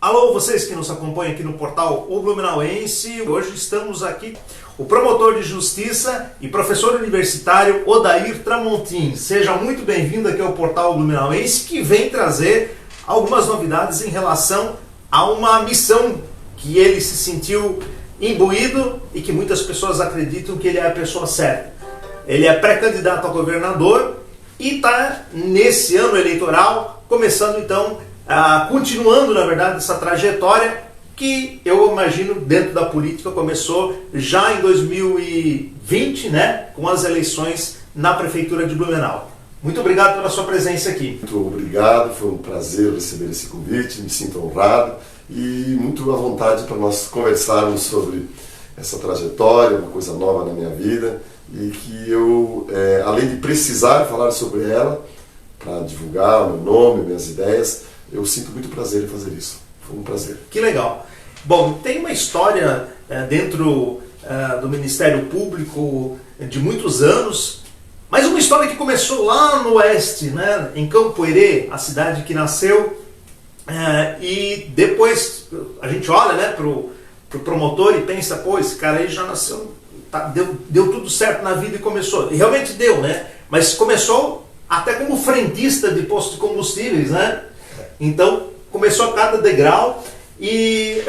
Alô, vocês que nos acompanham aqui no portal O Blumenauense. Hoje estamos aqui o promotor de justiça e professor universitário Odair Tramontin. Seja muito bem-vindo aqui ao portal O Blumenauense, que vem trazer algumas novidades em relação a uma missão que ele se sentiu imbuído e que muitas pessoas acreditam que ele é a pessoa certa. Ele é pré-candidato a governador e está nesse ano eleitoral começando então, continuando na verdade essa trajetória que eu imagino dentro da política começou já em 2020, né, com as eleições na Prefeitura de Blumenau. Muito obrigado pela sua presença aqui. Muito obrigado, foi um prazer receber esse convite, me sinto honrado e muito à vontade para nós conversarmos sobre essa trajetória, uma coisa nova na minha vida e que eu, além de precisar falar sobre ela, para divulgar o meu nome, minhas ideias, eu sinto muito prazer em fazer isso. Foi um prazer. Que legal. Bom, tem uma história dentro do Ministério Público de muitos anos, mas uma história que começou lá no oeste, né, em Campo Herê, a cidade que nasceu, e depois a gente olha, né, pro promotor e pensa, pô, esse cara aí já nasceu, deu tudo certo na vida e começou. E realmente deu, né? Mas começou até como frentista de posto de combustíveis, né? Então começou a cada degrau. E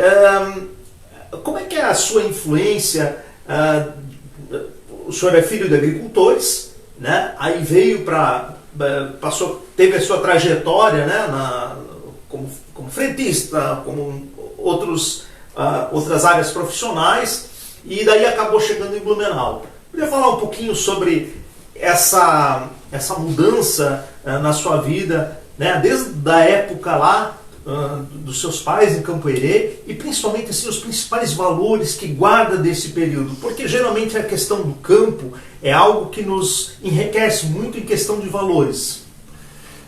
como é que é a sua influência? O senhor é filho de agricultores, né? Aí veio teve a sua trajetória, né? Como frentista, como outras áreas profissionais, e daí acabou chegando em Blumenau. Podia falar um pouquinho sobre essa mudança na sua vida, né? Desde a época lá dos seus pais em Campo Herê e principalmente assim, os principais valores que guarda desse período, porque geralmente a questão do campo é algo que nos enriquece muito em questão de valores.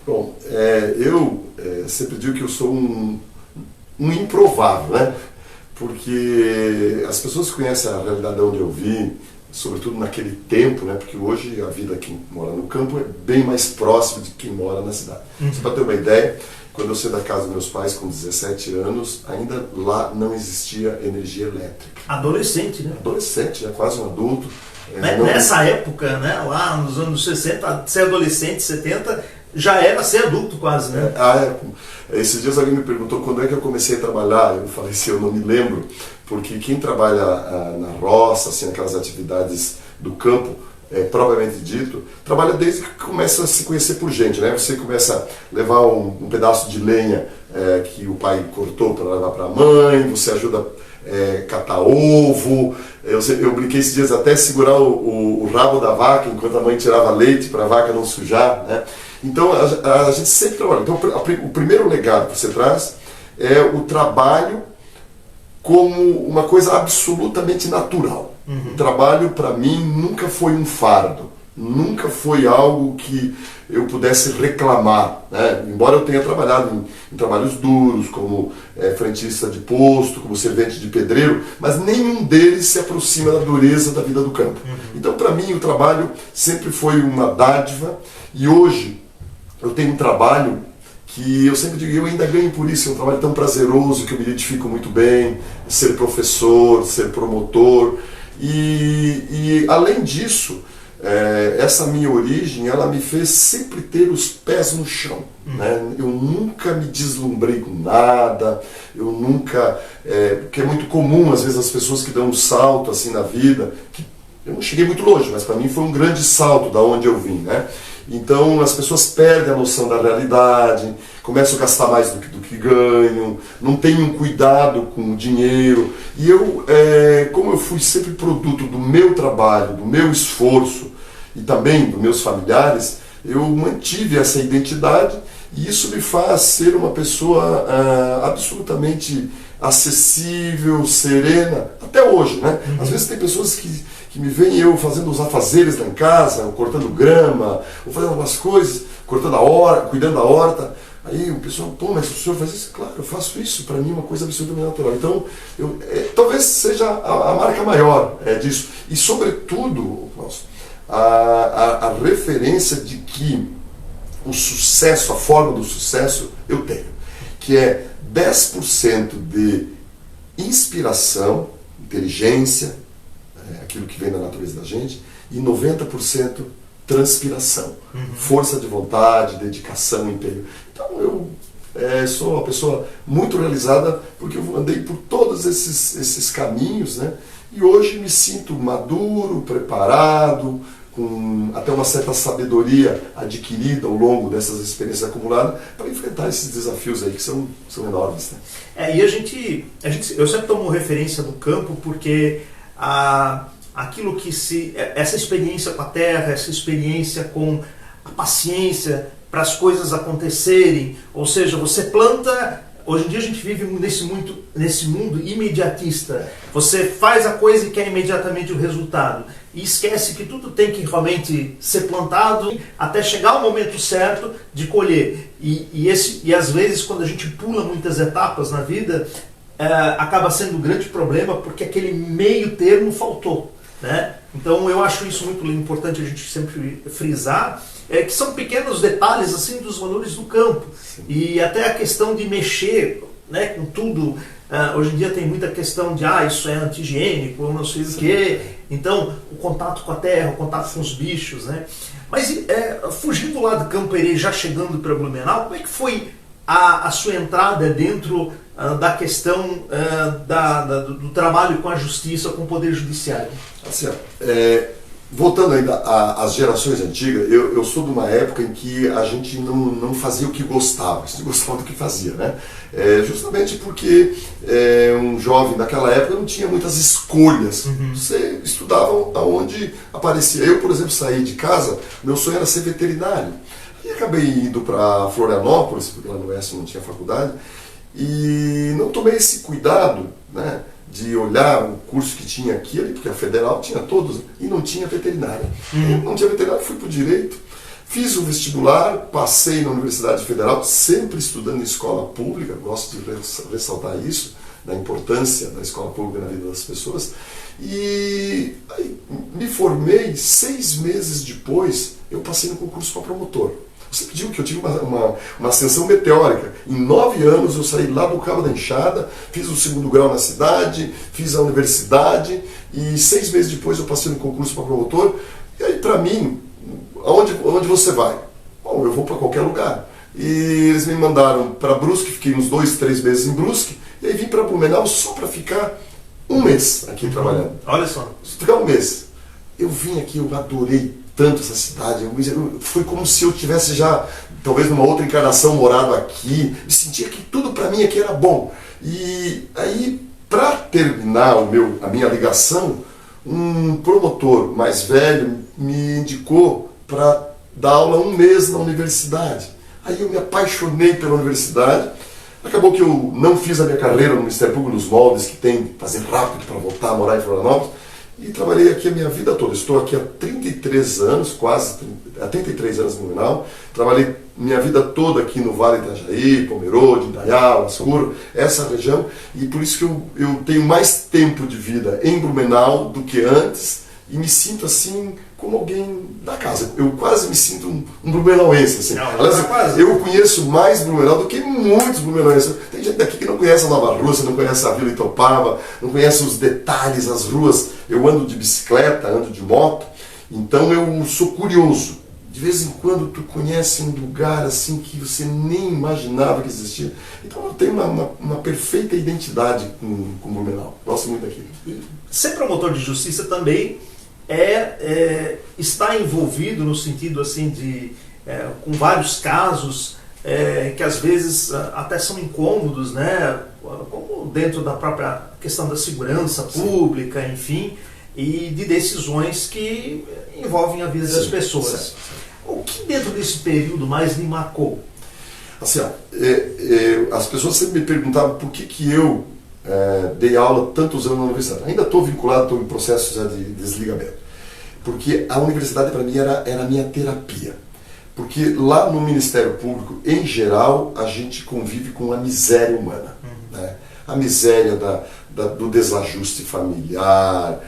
Bom, eu sempre digo que eu sou um improvável, né? Porque as pessoas que conhecem a realidade onde eu vim, sobretudo naquele tempo, né? Porque hoje a vida de quem mora no campo é bem mais próxima de quem mora na cidade. Só para ter uma ideia, quando eu saí da casa dos meus pais com 17 anos, ainda lá não existia energia elétrica. Adolescente, né? Adolescente, já quase um adulto. Nessa época, né, lá nos anos 60, ser adolescente, 70, já era ser adulto quase, né? Esses dias alguém me perguntou quando é que eu comecei a trabalhar. Eu falei assim, eu não me lembro, porque quem trabalha na roça, assim, naquelas atividades do campo, propriamente dito, trabalha desde que começa a se conhecer por gente, né? Você começa a levar um pedaço de lenha que o pai cortou para levar para a mãe, você ajuda a catar ovo. Eu brinquei esses dias até segurar o rabo da vaca enquanto a mãe tirava leite para a vaca não sujar, né? Então a gente sempre trabalha. Então o primeiro legado que você traz é o trabalho como uma coisa absolutamente natural. O trabalho para mim nunca foi um fardo, nunca foi algo que eu pudesse reclamar, né? Embora eu tenha trabalhado em trabalhos duros, como frentista de posto, como servente de pedreiro, mas nenhum deles se aproxima da dureza da vida do campo. Então para mim o trabalho sempre foi uma dádiva e hoje eu tenho um trabalho que eu sempre digo, eu ainda ganho por isso, é um trabalho tão prazeroso que eu me identifico muito bem, ser professor, ser promotor. E além disso, essa minha origem, ela me fez sempre ter os pés no chão, né? Eu nunca me deslumbrei com nada, eu nunca, porque é muito comum às vezes as pessoas que dão um salto assim na vida, que eu não cheguei muito longe, mas para mim foi um grande salto da onde eu vim, né? Então as pessoas perdem a noção da realidade, começam a gastar mais do que ganham, não têm um cuidado com o dinheiro. E eu, como eu fui sempre produto do meu trabalho, do meu esforço e também dos meus familiares, eu mantive essa identidade e isso me faz ser uma pessoa absolutamente acessível, serena, até hoje, né? Às vezes tem pessoas que me veem eu fazendo os afazeres lá em casa, cortando grama, ou fazendo algumas coisas, cortando a horta, cuidando da horta. Aí o pessoal, pô, mas o senhor faz isso? Claro, eu faço isso, para mim é uma coisa absolutamente natural. Então, talvez seja a marca maior disso. E sobretudo, a referência de que o sucesso, a forma do sucesso, eu tenho, que é 10% de inspiração, inteligência, aquilo que vem da natureza da gente, e 90% transpiração, força de vontade, dedicação, empenho. Então eu sou uma pessoa muito realizada porque eu andei por todos esses caminhos, né? E hoje me sinto maduro, preparado, com até uma certa sabedoria adquirida ao longo dessas experiências acumuladas para enfrentar esses desafios aí que são enormes, né? Eu sempre tomo referência do campo porque aquilo que essa experiência com a terra, essa experiência com a paciência para as coisas acontecerem, ou seja, você planta. Hoje em dia a gente vive nesse mundo imediatista. Você faz a coisa e quer imediatamente o resultado. E esquece que tudo tem que realmente ser plantado até chegar o momento certo de colher. E às vezes, quando a gente pula muitas etapas na vida, acaba sendo um grande problema porque aquele meio termo faltou, né? Então eu acho isso muito importante a gente sempre frisar, que são pequenos detalhes assim dos valores do campo. Sim. E até a questão de mexer, né, com tudo. Hoje em dia tem muita questão de isso é anti-higiênico, ou não sei o quê. Então o contato com a terra, o contato com os bichos, né? Mas fugindo lá do Campo Herê, já chegando para Blumenau, como é que foi a sua entrada dentro da questão do trabalho com a justiça, com o poder judiciário? Assim, voltando ainda às gerações antigas, eu sou de uma época em que a gente não fazia o que gostava, a gente gostava do que fazia, né? Justamente porque um jovem daquela época não tinha muitas escolhas. Você estudava aonde aparecia. Eu, por exemplo, saí de casa, meu sonho era ser veterinário. E acabei indo para Florianópolis, porque lá no Oeste não tinha faculdade, e não tomei esse cuidado, né, de olhar o curso que tinha aqui, porque a federal tinha todos, e não tinha veterinária. Não tinha veterinária, fui para o direito, fiz o vestibular, passei na Universidade Federal, sempre estudando em escola pública, gosto de ressaltar isso, da importância da escola pública na vida das pessoas, e aí, me formei, 6 meses depois, eu passei no concurso para promotor. Você pediu que eu tive uma ascensão meteórica. Em 9 anos eu saí lá do Cabo da Enxada, fiz o 2º grau na cidade, fiz a universidade e 6 meses depois eu passei no concurso para promotor. E aí, para mim, aonde você vai? Bom, eu vou para qualquer lugar. E eles me mandaram para Brusque, fiquei uns 2, 3 meses em Brusque, e aí vim para Blumenau só para ficar 1 mês aqui trabalhando. Olha só. Ficar 1 mês. Eu vim aqui, eu adorei tanto essa cidade, foi como se eu tivesse já, talvez numa outra encarnação, morado aqui, me sentia que tudo para mim aqui era bom. E aí, para terminar a minha ligação, um promotor mais velho me indicou para dar aula 1 mês na universidade. Aí eu me apaixonei pela universidade. Acabou que eu não fiz a minha carreira no Ministério Público nos moldes que tem que fazer rápido para voltar a morar em Florianópolis. E trabalhei aqui a minha vida toda. Estou aqui há 33 anos, há 33 anos no Blumenau. Trabalhei minha vida toda aqui no Vale do Itajaí, Pomerode, Indaial, Ascuro, essa região. E por isso que eu tenho mais tempo de vida em Blumenau do que antes. E me sinto assim como alguém da casa. Eu quase me sinto um blumenauense. Assim. Aliás, eu conheço mais Blumenau do que muitos blumenauenses. Tem gente daqui que não conhece a Nova Rússia, não conhece a Vila Itopava, não conhece os detalhes, as ruas. Eu ando de bicicleta, ando de moto, então eu sou curioso. De vez em quando tu conhece um lugar assim que você nem imaginava que existia. Então eu tenho uma perfeita identidade com Blumenau. Gosto muito daqui. Ser promotor de justiça também está envolvido no sentido assim de com vários casos que às vezes até são incômodos, né? Como dentro da própria questão da segurança pública, enfim, e de decisões que envolvem a vida das pessoas. Certo. O que dentro desse período mais lhe marcou? Assim, as pessoas sempre me perguntavam por que eu dei aula tantos anos na universidade. Ainda estou vinculado, estou em processo já de desligamento. Porque a universidade para mim era a minha terapia. Porque lá no Ministério Público, em geral, a gente convive com a miséria humana. Né? A miséria do desajuste familiar,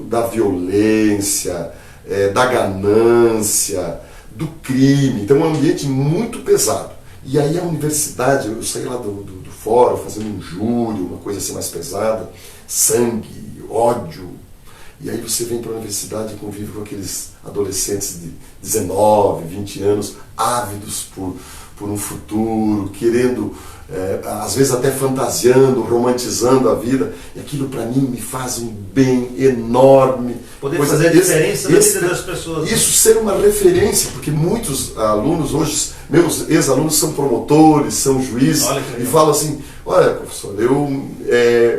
da violência, da ganância, do crime. Então é um ambiente muito pesado. E aí a universidade, eu saí lá do fórum fazendo um júri, uma coisa assim mais pesada, sangue, ódio. E aí você vem para a universidade e convive com aqueles adolescentes de 19, 20 anos, ávidos por um futuro, querendo, às vezes até fantasiando, romantizando a vida. E aquilo para mim me faz um bem enorme. Poder fazer a diferença na vida das pessoas. Isso ser uma referência, porque muitos alunos hoje, meus ex-alunos são promotores, são juízes, e falam assim, olha professor,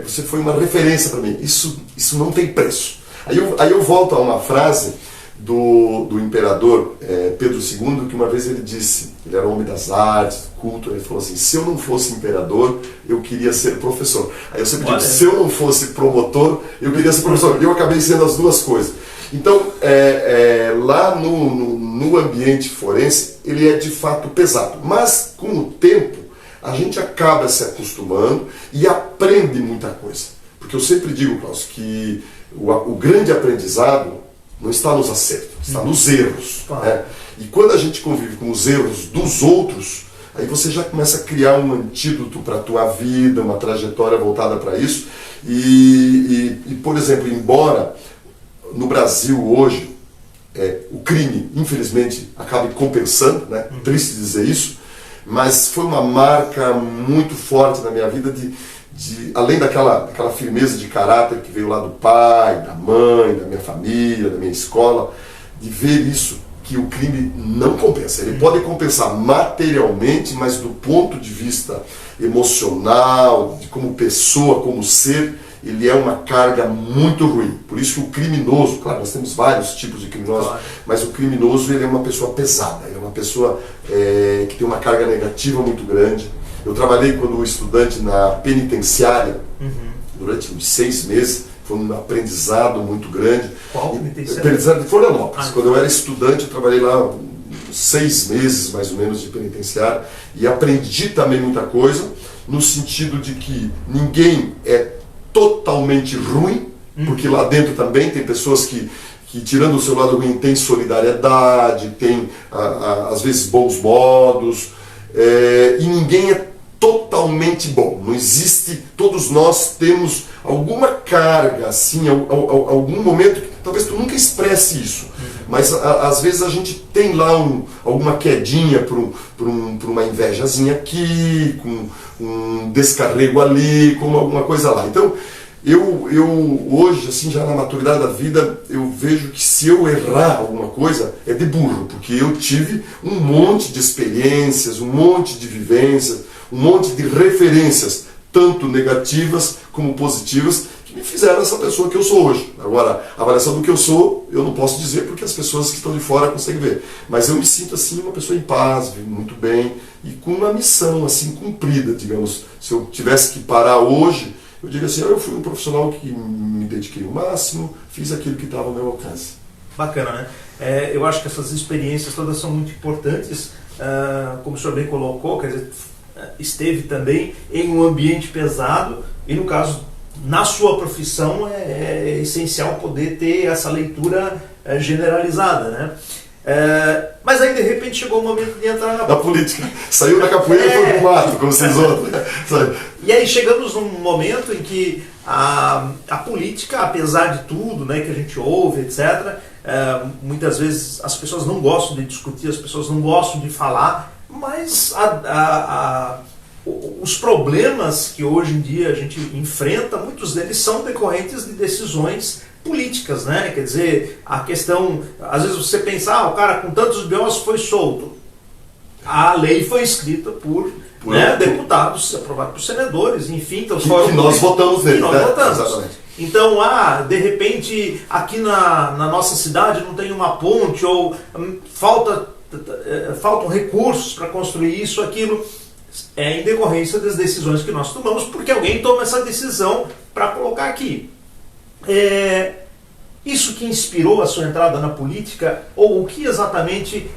você foi uma referência para mim, isso não tem preço. Aí eu volto a uma frase do imperador Pedro II, que uma vez ele disse, ele era homem das artes, culto, ele falou assim, se eu não fosse imperador, eu queria ser professor. Aí eu sempre digo, se eu não fosse promotor, eu queria ser professor. E eu acabei sendo as duas coisas. Então, lá no ambiente forense, ele é de fato pesado. Mas, com o tempo, a gente acaba se acostumando e aprende muita coisa. Porque eu sempre digo, Klaus, que o grande aprendizado não está nos acertos, está nos erros. Né? E quando a gente convive com os erros dos outros, aí você já começa a criar um antídoto para a tua vida, uma trajetória voltada para isso. E, por exemplo, embora no Brasil hoje o crime, infelizmente, acabe compensando, né? Triste dizer isso, mas foi uma marca muito forte na minha vida além daquela firmeza de caráter que veio lá do pai, da mãe, da minha família, da minha escola, de ver isso, que o crime não compensa. Ele pode compensar materialmente, mas do ponto de vista emocional, de como pessoa, como ser, ele é uma carga muito ruim. Por isso que o criminoso, claro, nós temos vários tipos de criminosos, mas o criminoso ele é uma pessoa pesada, ele é uma pessoa que tem uma carga negativa muito grande. Eu trabalhei quando estudante na penitenciária, durante uns 6 meses, foi um aprendizado muito grande. Qual penitenciária? Penitenciária de Florianópolis. Quando eu era estudante, eu trabalhei lá 6 meses, mais ou menos, de penitenciária, e aprendi também muita coisa, no sentido de que ninguém é totalmente ruim, porque lá dentro também tem pessoas que tirando o seu lado ruim, tem solidariedade, tem, às vezes, bons modos, e ninguém é totalmente bom. Não existe, todos nós temos alguma carga, assim, algum momento que talvez tu nunca expresse isso, mas às vezes a gente tem lá alguma quedinha por uma invejazinha aqui, com um descarrego ali, com alguma coisa lá. Então, eu hoje, assim, já na maturidade da vida, eu vejo que se eu errar alguma coisa, é de burro, porque eu tive um monte de experiências, um monte de vivências, um monte de referências, tanto negativas como positivas, que me fizeram essa pessoa que eu sou hoje. Agora, a avaliação do que eu sou, eu não posso dizer porque as pessoas que estão de fora conseguem ver. Mas eu me sinto, assim, uma pessoa em paz, vivo muito bem, e com uma missão, assim, cumprida, digamos. Se eu tivesse que parar hoje, eu digo assim, eu fui um profissional que me dediquei o máximo, fiz aquilo que estava ao meu alcance. Bacana, né? Eu acho que essas experiências todas são muito importantes, como o senhor bem colocou, quer dizer, esteve também em um ambiente pesado, e no caso, na sua profissão, é essencial poder ter essa leitura generalizada, né? Mas aí de repente chegou o momento de entrar na política. Saiu da capoeira e foi pro mato, como vocês outros. E aí chegamos num momento em que a política, apesar de tudo, né, que a gente ouve, etc., muitas vezes as pessoas não gostam de discutir, as pessoas não gostam de falar, mas os problemas que hoje em dia a gente enfrenta, muitos deles são decorrentes de decisões políticas, né? Quer dizer, a questão, às vezes você pensa, o cara com tantos BOs foi solto. A lei foi escrita por deputados, aprovada por senadores, enfim, então que nós votamos nele. Exatamente. Então, de repente, aqui na nossa cidade não tem uma ponte, ou faltam recursos para construir isso, aquilo. É em decorrência das decisões que nós tomamos, porque alguém toma essa decisão para colocar aqui. Isso que inspirou a sua entrada na política, ou o que exatamente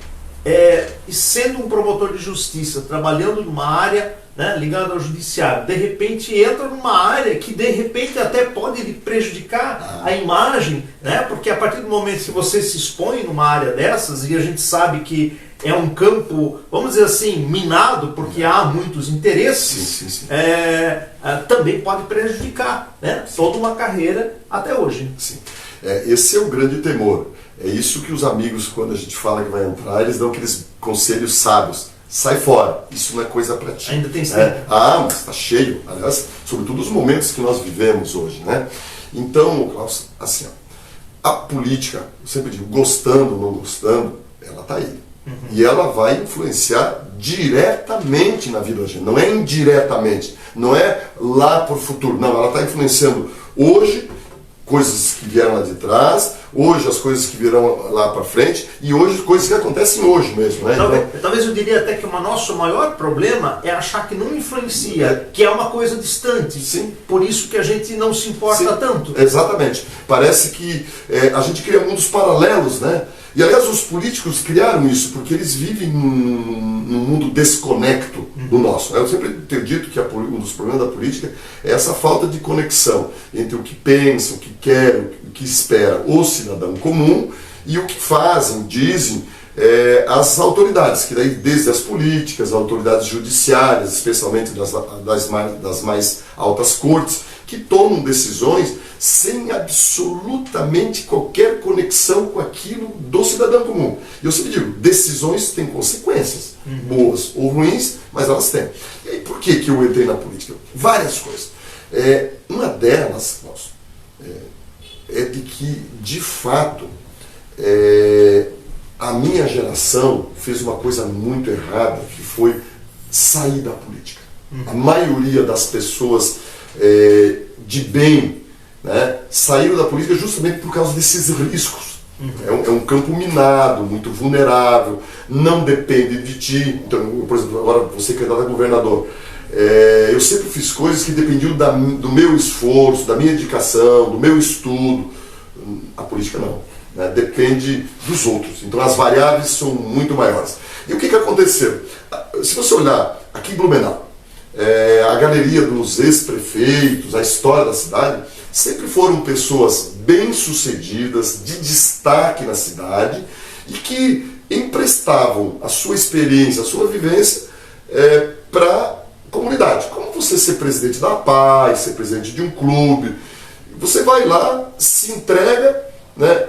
e sendo um promotor de justiça, trabalhando numa área, né, ligado ao judiciário, de repente entra numa área que de repente até pode lhe prejudicar a imagem, né, porque a partir do momento que você se expõe numa área dessas, e a gente sabe que é um campo, vamos dizer assim, minado, porque há muitos interesses, também pode prejudicar, né, toda uma carreira até hoje. Sim. Esse é o grande temor. É isso que os amigos, quando a gente fala que vai entrar, eles dão aqueles conselhos sábios. Sai fora, isso não é coisa para ti. Ainda tem tempo. Mas está cheio, aliás, sobretudo os momentos que nós vivemos hoje, né? Então, Klaus, assim, a política, eu sempre digo, gostando ou não gostando, ela está aí. E ela vai influenciar diretamente na vida da gente, não é indiretamente, não é lá por futuro, não, ela está influenciando hoje, coisas que vieram lá de trás, hoje as coisas que virão lá para frente, e hoje coisas que acontecem hoje mesmo, né? Talvez eu diria até que o nosso maior problema é achar que não influencia, que é uma coisa distante. Sim. Por isso que a gente não se importa tanto. Exatamente. Parece que a gente cria mundos paralelos, né? E aliás os políticos criaram isso, porque eles vivem num mundo desconecto do nosso. Eu sempre tenho dito que um dos problemas da política é essa falta de conexão entre o que pensa, o que quer, o que espera o cidadão comum e o que fazem, dizem as autoridades, que daí desde as políticas, as autoridades judiciárias, especialmente das mais altas cortes, que tomam decisões sem absolutamente qualquer conexão com aquilo do cidadão comum. E eu sempre digo, decisões têm consequências, boas ou ruins, mas elas têm. E aí, por que eu entrei na política? Várias coisas. Uma delas, nossa, é de que, de fato, a minha geração fez uma coisa muito errada, que foi sair da política. A maioria das pessoas de bem, né, saíram da política justamente por causa desses riscos. É um campo minado, muito vulnerável, não depende de ti. Então, por exemplo, agora você candidato a governador, eu sempre fiz coisas que dependiam do meu esforço, da minha dedicação, do meu estudo. A política não, né, depende dos outros. Então as variáveis são muito maiores. E o que aconteceu? Se você olhar aqui em Blumenau, a galeria dos ex-prefeitos, a história da cidade, sempre foram pessoas bem-sucedidas, de destaque na cidade e que emprestavam a sua experiência, a sua vivência para a comunidade. Como você ser presidente da paz, ser presidente de um clube, você vai lá, se entrega, né,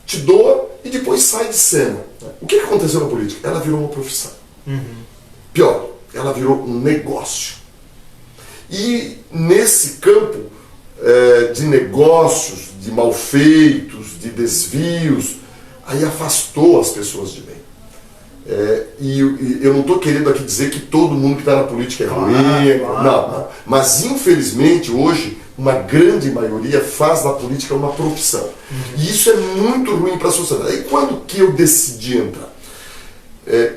te doa e depois sai de cena. O que aconteceu na política? Ela virou uma profissão. Pior, ela virou um negócio. E nesse campo de negócios, de malfeitos, de desvios, aí afastou as pessoas de bem. E eu não estou querendo aqui dizer que todo mundo que está na política é ruim, claro. Não. Mas infelizmente hoje uma grande maioria faz da política uma profissão. E isso é muito ruim para a sociedade. E quando que eu decidi entrar?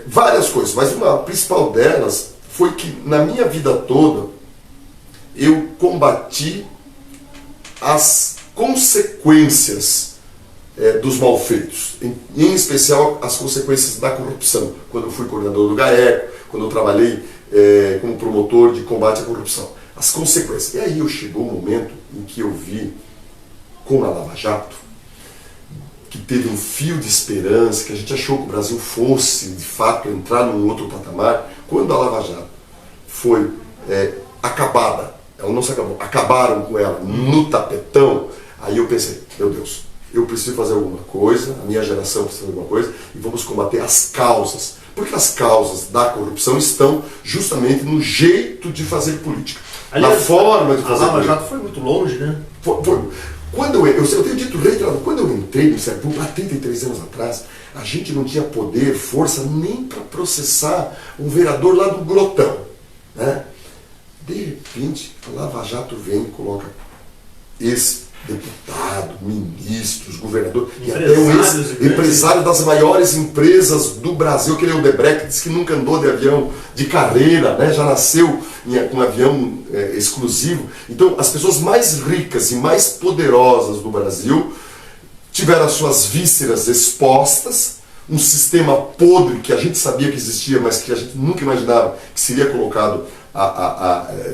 Várias coisas, mas uma principal delas foi que na minha vida toda eu combati as consequências dos malfeitos, em especial as consequências da corrupção. Quando eu fui coordenador do GAECO, quando eu trabalhei como promotor de combate à corrupção. As consequências. E aí chegou o momento em que eu vi, com a Lava Jato, que teve um fio de esperança, que a gente achou que o Brasil fosse, de fato, entrar num outro patamar. Quando a Lava Jato foi acabada, ela não se acabou, acabaram com ela no tapetão, aí eu pensei, meu Deus, eu preciso fazer alguma coisa, a minha geração precisa fazer alguma coisa, e vamos combater as causas. Porque as causas da corrupção estão justamente no jeito de fazer política. Aliás, na forma de fazer política. A Lava Jato foi muito longe, né? Foi. Quando eu tenho dito reiterado, quando eu entrei no Ministério Público, há 33 anos atrás, a gente não tinha poder, força nem para processar um vereador lá do Grotão. Né? De repente, a Lava Jato vem e coloca esse deputado, ministros, governador e até um ex-empresário das maiores empresas do Brasil, que ele é o Odebrecht, que diz que nunca andou de avião de carreira, né? Já nasceu com um avião exclusivo. Então, as pessoas mais ricas e mais poderosas do Brasil tiveram as suas vísceras expostas, um sistema podre que a gente sabia que existia, mas que a gente nunca imaginava que seria colocado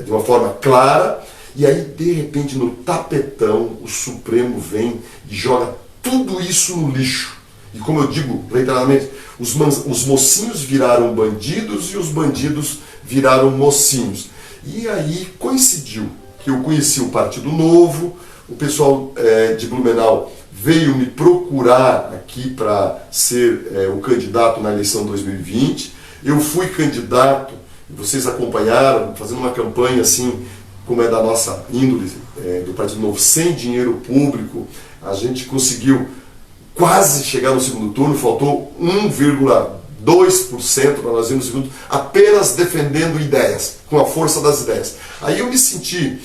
de uma forma clara. E aí, de repente, no tapetão, o Supremo vem e joga tudo isso no lixo. E como eu digo reiteradamente, os mocinhos viraram bandidos e os bandidos viraram mocinhos. E aí coincidiu que eu conheci o Partido Novo, o pessoal de Blumenau veio me procurar aqui para ser o candidato na eleição 2020. Eu fui candidato, vocês acompanharam, fazendo uma campanha assim, como é da nossa índole, do Partido Novo, sem dinheiro público. A gente conseguiu quase chegar no segundo turno, faltou 1,2% para nós irmos no segundo, apenas defendendo ideias, com a força das ideias. Aí eu me senti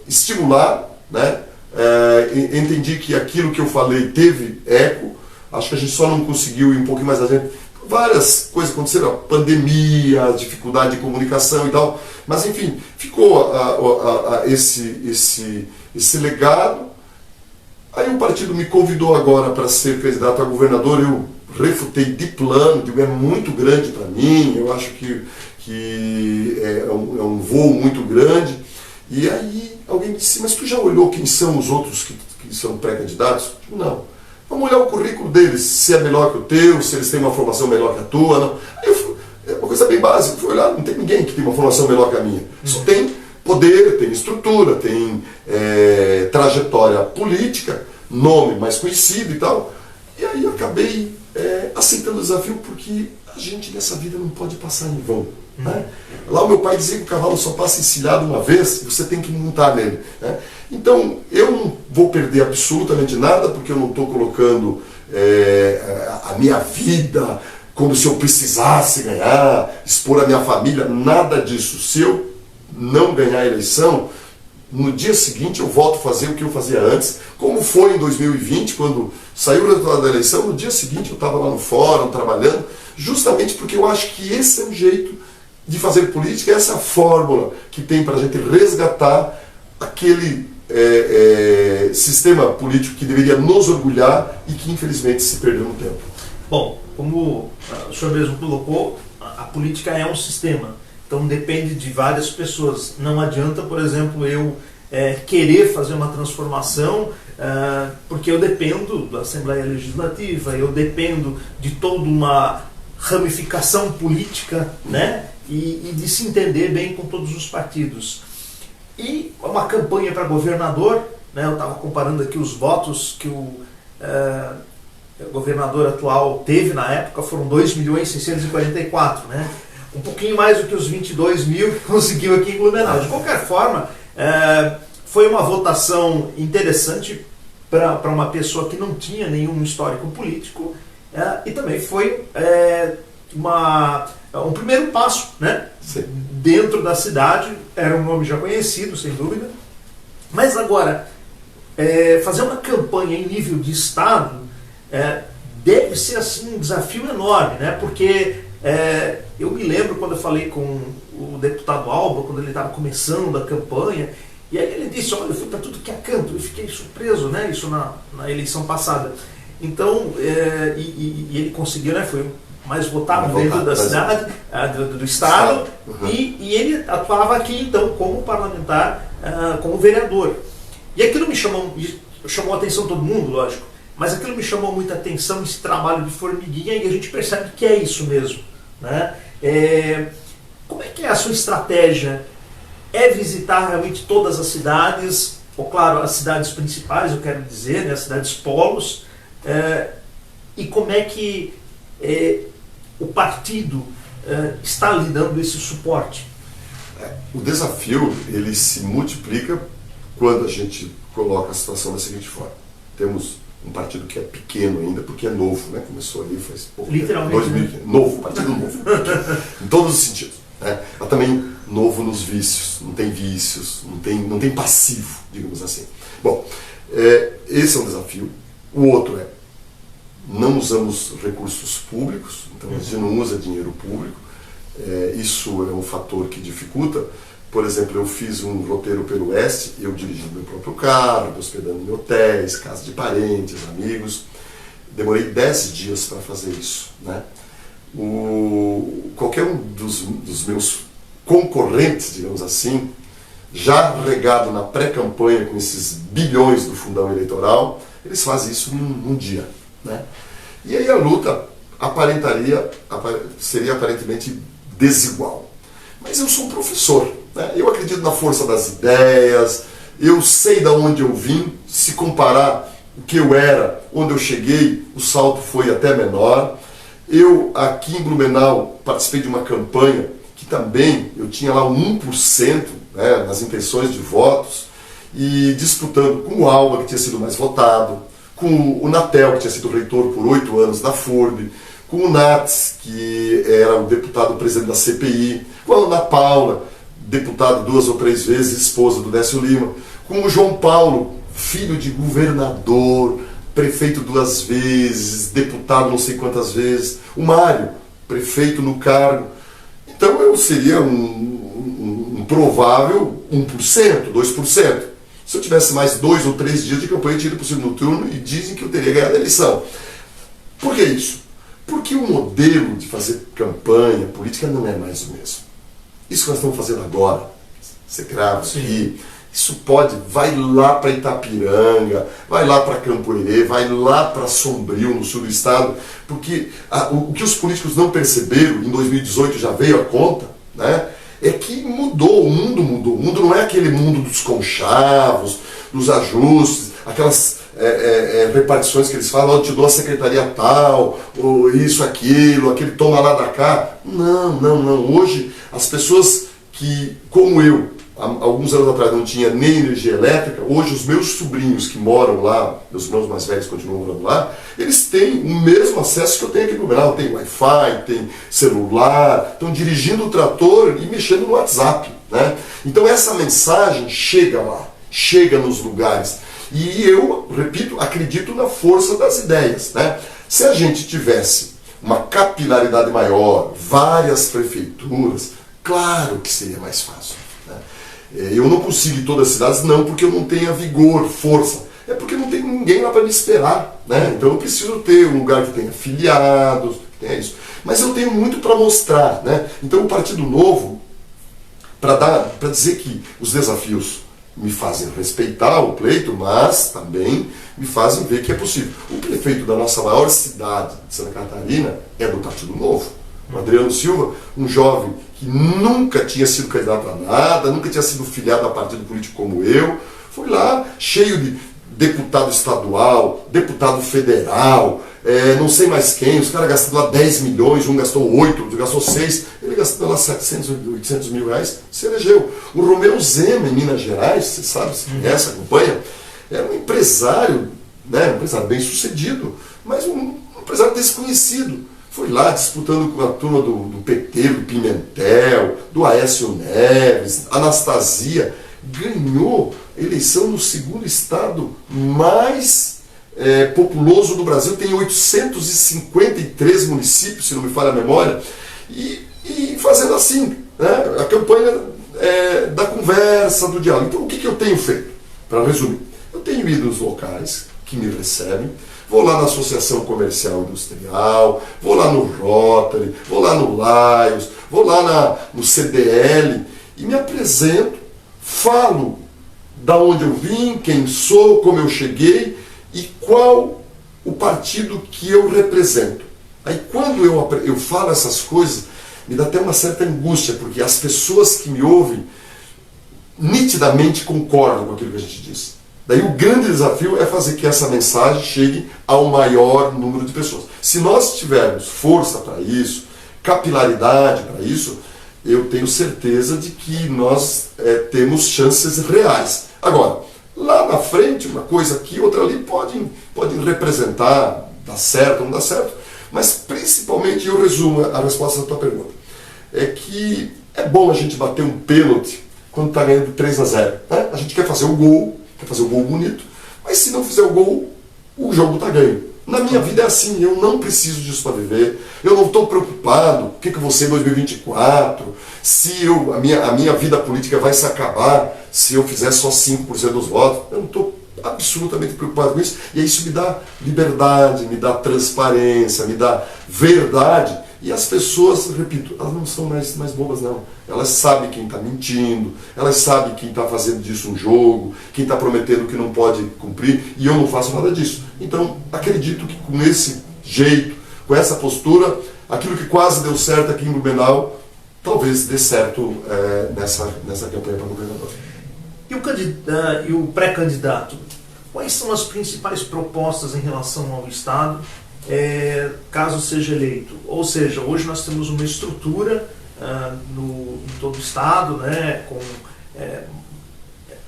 estimulado, né? Entendi que aquilo que eu falei teve eco, acho que a gente só não conseguiu ir um pouquinho mais adiante. Várias coisas aconteceram, a pandemia, a dificuldade de comunicação e tal, mas enfim, ficou esse legado. Aí o partido me convidou agora para ser candidato a governador, eu refutei de plano, digo, é muito grande para mim, eu acho que é um voo muito grande. E aí alguém me disse, mas tu já olhou quem são os outros que são pré-candidatos? Não. Vamos olhar o currículo deles, se é melhor que o teu, se eles têm uma formação melhor que a tua. Não. Aí é uma coisa bem básica, eu fui olhar, não tem ninguém que tem uma formação melhor que a minha. Só tem poder, tem estrutura, tem trajetória política, nome mais conhecido e tal. E aí eu acabei aceitando o desafio, porque a gente nessa vida não pode passar em vão. Né? Lá o meu pai dizia que o cavalo só passa encilhado uma vez e você tem que montar nele. Né? Então eu não vou perder absolutamente nada, porque eu não estou colocando a minha vida como se eu precisasse ganhar, expor a minha família, nada disso. Se eu não ganhar a eleição, no dia seguinte eu volto a fazer o que eu fazia antes, como foi em 2020, quando saiu o resultado da eleição, no dia seguinte eu estava lá no fórum trabalhando, justamente porque eu acho que esse é o jeito de fazer política, essa é a fórmula que tem para a gente resgatar aquele sistema político que deveria nos orgulhar e que infelizmente se perdeu no tempo. Bom, como o senhor mesmo colocou, a política é um sistema, então depende de várias pessoas. Não adianta, por exemplo, eu querer fazer uma transformação porque eu dependo da Assembleia Legislativa, eu dependo de toda uma ramificação política, né? E de se entender bem com todos os partidos. E uma campanha para governador, né? Eu estava comparando aqui os votos que o governador atual teve na época, foram 2.644.000, né? Um pouquinho mais do que os 22 mil que conseguiu aqui em Blumenau. De qualquer forma, foi uma votação interessante para uma pessoa que não tinha nenhum histórico político, e também foi um primeiro passo, né? Dentro da cidade. Era um nome já conhecido, sem dúvida, mas agora fazer uma campanha em nível de estado deve ser assim um desafio enorme, né? Porque eu me lembro quando eu falei com o deputado Alba, quando ele estava começando a campanha, e aí ele disse, olha, eu fui para tudo que é canto, eu fiquei surpreso, né? Isso na eleição passada. Então, e ele conseguiu, né? Foi mais votado dentro da cidade, do estado, uhum. E ele atuava aqui então como parlamentar, como vereador. E aquilo me chamou a atenção de todo mundo, lógico, mas aquilo me chamou muita atenção, esse trabalho de formiguinha, e a gente percebe que é isso mesmo, né? Como é que é a sua estratégia? É visitar realmente todas as cidades, ou claro, as cidades principais, eu quero dizer, né, as cidades polos, e como é que o partido está lhe dando esse suporte? O desafio, ele se multiplica quando a gente coloca a situação da seguinte forma. Temos um partido que é pequeno ainda, porque é novo, né? Começou ali faz pouco tempo. Literalmente. 2000, né? Novo, partido novo. Em todos os sentidos. Né? Mas também novo nos vícios, não tem vícios, não tem passivo, digamos assim. Bom, esse é um desafio. O outro não usamos recursos públicos, então a gente não usa dinheiro público. Isso é um fator que dificulta. Por exemplo, eu fiz um roteiro pelo Oeste, eu dirigindo meu próprio carro, hospedando em hotéis, casa de parentes, amigos. demorei 10 dias para fazer isso, né? Qualquer um dos meus concorrentes, digamos assim, já regado na pré-campanha com esses bilhões do fundão eleitoral, eles fazem isso num dia, né? E aí a luta seria aparentemente desigual. Mas eu sou um professor, né? Eu acredito na força das ideias, eu sei de onde eu vim. Se comparar o que eu era, onde eu cheguei, o salto foi até menor. Eu, aqui em Blumenau, participei de uma campanha que também eu tinha lá 1%, né, nas intenções de votos, e disputando com o Alba, que tinha sido mais votado, com o Natel, que tinha sido reitor por 8 anos da FURB, com o Nats, que era o deputado presidente da CPI, com a Ana Paula, deputado 2 ou 3 vezes, esposa do Décio Lima, com o João Paulo, filho de governador, prefeito 2 vezes, deputado não sei quantas vezes, o Mário, prefeito no cargo. Então eu seria um provável 1%, 2%. Se eu tivesse mais 2 ou 3 dias de campanha, eu tinha ido para o segundo turno e dizem que eu teria ganhado a eleição. Por que isso? Porque o modelo de fazer campanha política não é mais o mesmo. Isso que nós estamos fazendo agora, você grava aqui, isso vai lá para Itapiranga, vai lá para Campo Herê, vai lá para Sombrio, no sul do estado, porque o que os políticos não perceberam, em 2018 já veio a conta, né, é que mudou, o mundo mudou. O mundo não é aquele mundo dos conchavos, dos ajustes, aquelas repartições que eles falam, eu te dou a secretaria tal, ou isso, aquilo, aquele toma lá da cá. Não. Hoje, as pessoas que, como eu, há alguns anos atrás não tinha nem energia elétrica, hoje os meus sobrinhos que moram lá, meus irmãos mais velhos continuam morando lá, eles têm o mesmo acesso que eu tenho aqui no Blumenau. Tem Wi-Fi, tem celular, estão dirigindo o trator e mexendo no WhatsApp, né? Então essa mensagem chega lá, chega nos lugares. E eu, repito, acredito na força das ideias, né? Se a gente tivesse uma capilaridade maior, várias prefeituras, claro que seria mais fácil, né? Eu não consigo ir em todas as cidades, não porque eu não tenha vigor, força. É porque não tem ninguém lá para me esperar, né? Então eu preciso ter um lugar que tenha filiados, que tenha isso. Mas eu tenho muito para mostrar, né? Então o Partido Novo, para dizer que os desafios me fazem respeitar o pleito, mas também me fazem ver que é possível. O prefeito da nossa maior cidade, de Santa Catarina, é do Partido Novo. O Adriano Silva, um jovem que nunca tinha sido candidato a nada, nunca tinha sido filiado a partido político como eu, foi lá cheio de deputado estadual, deputado federal, não sei mais quem, os caras gastando lá 10 milhões, um gastou 8, outro gastou 6, ele gastou lá 700, 800 mil reais, se elegeu. O Romeu Zema, em Minas Gerais, você sabe, você conhece, acompanha, era um empresário, né, um empresário bem sucedido, mas um empresário desconhecido. Foi lá disputando com a turma do PT, do Pimentel, do Aécio Neves, Anastasia, ganhou a eleição no segundo estado mais populoso do Brasil, tem 853 municípios, se não me falha a memória, e fazendo assim, né, a campanha da conversa, do diálogo. Então o que eu tenho feito? Para resumir, eu tenho ido nos locais que me recebem, vou lá na Associação Comercial Industrial, vou lá no Rotary, vou lá no Lions, vou lá no CDL e me apresento, falo da onde eu vim, quem sou, como eu cheguei e qual o partido que eu represento. Aí quando eu falo essas coisas, me dá até uma certa angústia, porque as pessoas que me ouvem nitidamente concordam com aquilo que a gente diz. Daí o grande desafio é fazer que essa mensagem chegue ao maior número de pessoas. Se nós tivermos força para isso, capilaridade para isso, eu tenho certeza de que nós temos chances reais. Agora, lá na frente, uma coisa aqui, outra ali, podem representar, dá certo, não dá certo, mas principalmente, eu resumo a resposta da tua pergunta, é que é bom a gente bater um pênalti quando está ganhando 3-0. Né? A gente quer fazer o gol, quer fazer o gol bonito, mas se não fizer o gol, o jogo está ganho. Na minha vida é assim, eu não preciso disso para viver, eu não estou preocupado o que eu vou ser em 2024, se a minha vida política vai se acabar se eu fizer só 5% dos votos, eu não estou absolutamente preocupado com isso, e isso me dá liberdade, me dá transparência, me dá verdade, e as pessoas, repito, elas não são mais bobas não, elas sabem quem está mentindo, elas sabem quem está fazendo disso um jogo, quem está prometendo que não pode cumprir, e eu não faço nada disso. Então acredito que com esse jeito, com essa postura, aquilo que quase deu certo aqui em Blumenau, talvez dê certo nessa campanha para governador. E o pré-candidato? Quais são as principais propostas em relação ao Estado, caso seja eleito? Ou seja, hoje nós temos uma estrutura em todo o Estado, né, com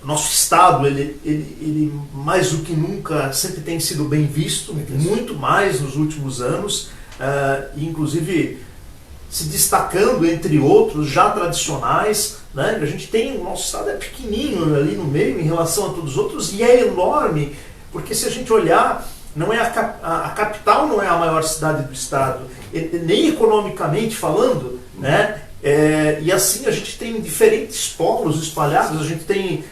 nosso Estado, ele mais do que nunca sempre tem sido bem visto, muito mais nos últimos anos, inclusive se destacando entre outros já tradicionais, né? A gente tem, o nosso Estado é pequenininho ali no meio em relação a todos os outros, e é enorme, porque se a gente olhar, não é a capital não é a maior cidade do Estado, nem economicamente falando, né? E assim a gente tem diferentes polos espalhados, a gente tem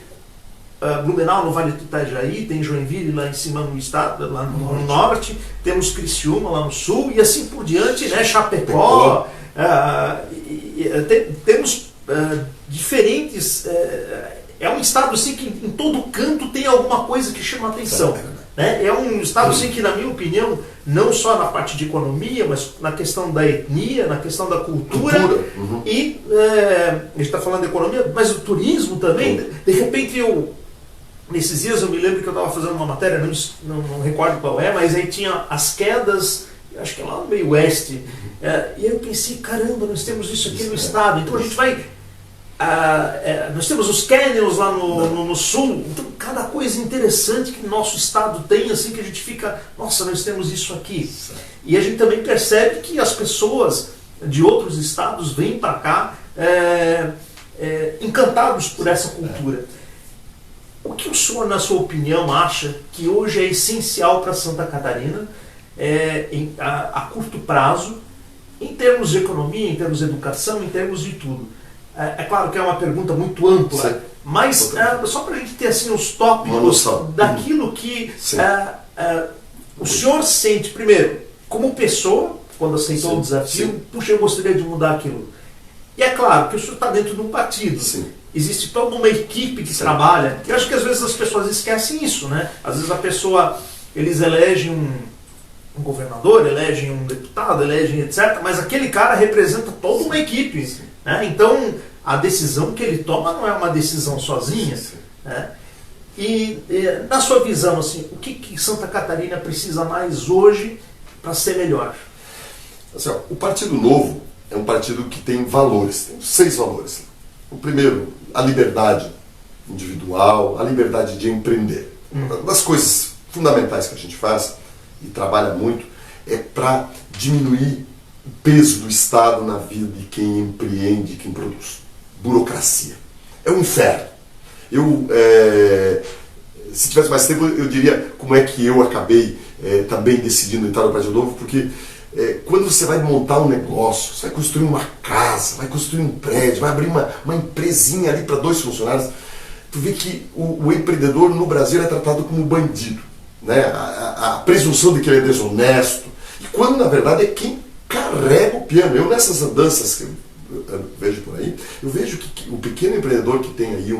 Blumenau no Vale do Itajaí, tem Joinville lá em cima no estado, lá no norte, temos Criciúma lá no sul, e assim por diante, né? Chapecó, temos diferentes, é um estado assim que em todo canto tem alguma coisa que chama atenção, né? É um estado assim que, na minha opinião, não só na parte de economia, mas na questão da etnia, na questão da cultura. E a gente está falando de economia, mas o turismo também. De repente nesses dias eu me lembro que eu estava fazendo uma matéria, não recordo qual mas aí tinha as quedas, acho que é lá no meio oeste, e aí eu pensei, caramba, nós temos isso aqui no estado, então a gente vai, nós temos os canyons lá no sul, então cada coisa interessante que o nosso estado tem, assim, que a gente fica, nossa, nós temos isso aqui. E a gente também percebe que as pessoas de outros estados vêm para cá encantados por essa cultura. O que o senhor, na sua opinião, acha que hoje é essencial para Santa Catarina a curto prazo, em termos de economia, em termos de educação, em termos de tudo? É claro que é uma pergunta muito ampla, sim, mas só para a gente ter assim, os tópicos daquilo que o senhor sente, primeiro, como pessoa, quando aceitou o desafio, puxa, eu gostaria de mudar aquilo. E é claro que o senhor está dentro de um partido. Sim. Existe toda uma equipe que trabalha. Eu acho que às vezes as pessoas esquecem isso, né? Às vezes eles elegem um governador, elegem um deputado, elegem etc. Mas aquele cara representa toda uma equipe, né? Então a decisão que ele toma não é uma decisão sozinha, né? E na sua visão, assim, o que Santa Catarina precisa mais hoje para ser melhor? Assim, o Partido Novo é um partido que tem valores, tem 6 valores. O primeiro, a liberdade individual, a liberdade de empreender. Uma das coisas fundamentais que a gente faz e trabalha muito é para diminuir o peso do Estado na vida de quem empreende, quem produz. Burocracia. É um inferno. Se tivesse mais tempo, eu diria como é que eu acabei também decidindo entrar no Partido Novo, porque quando você vai montar um negócio, você vai construir uma casa, vai construir um prédio, vai abrir uma empresinha ali para 2 funcionários, tu vê que o empreendedor no Brasil é tratado como bandido, né? A presunção de que ele é desonesto, e quando na verdade é quem carrega o piano. Eu nessas andanças que eu vejo por aí, eu vejo que o pequeno empreendedor que tem aí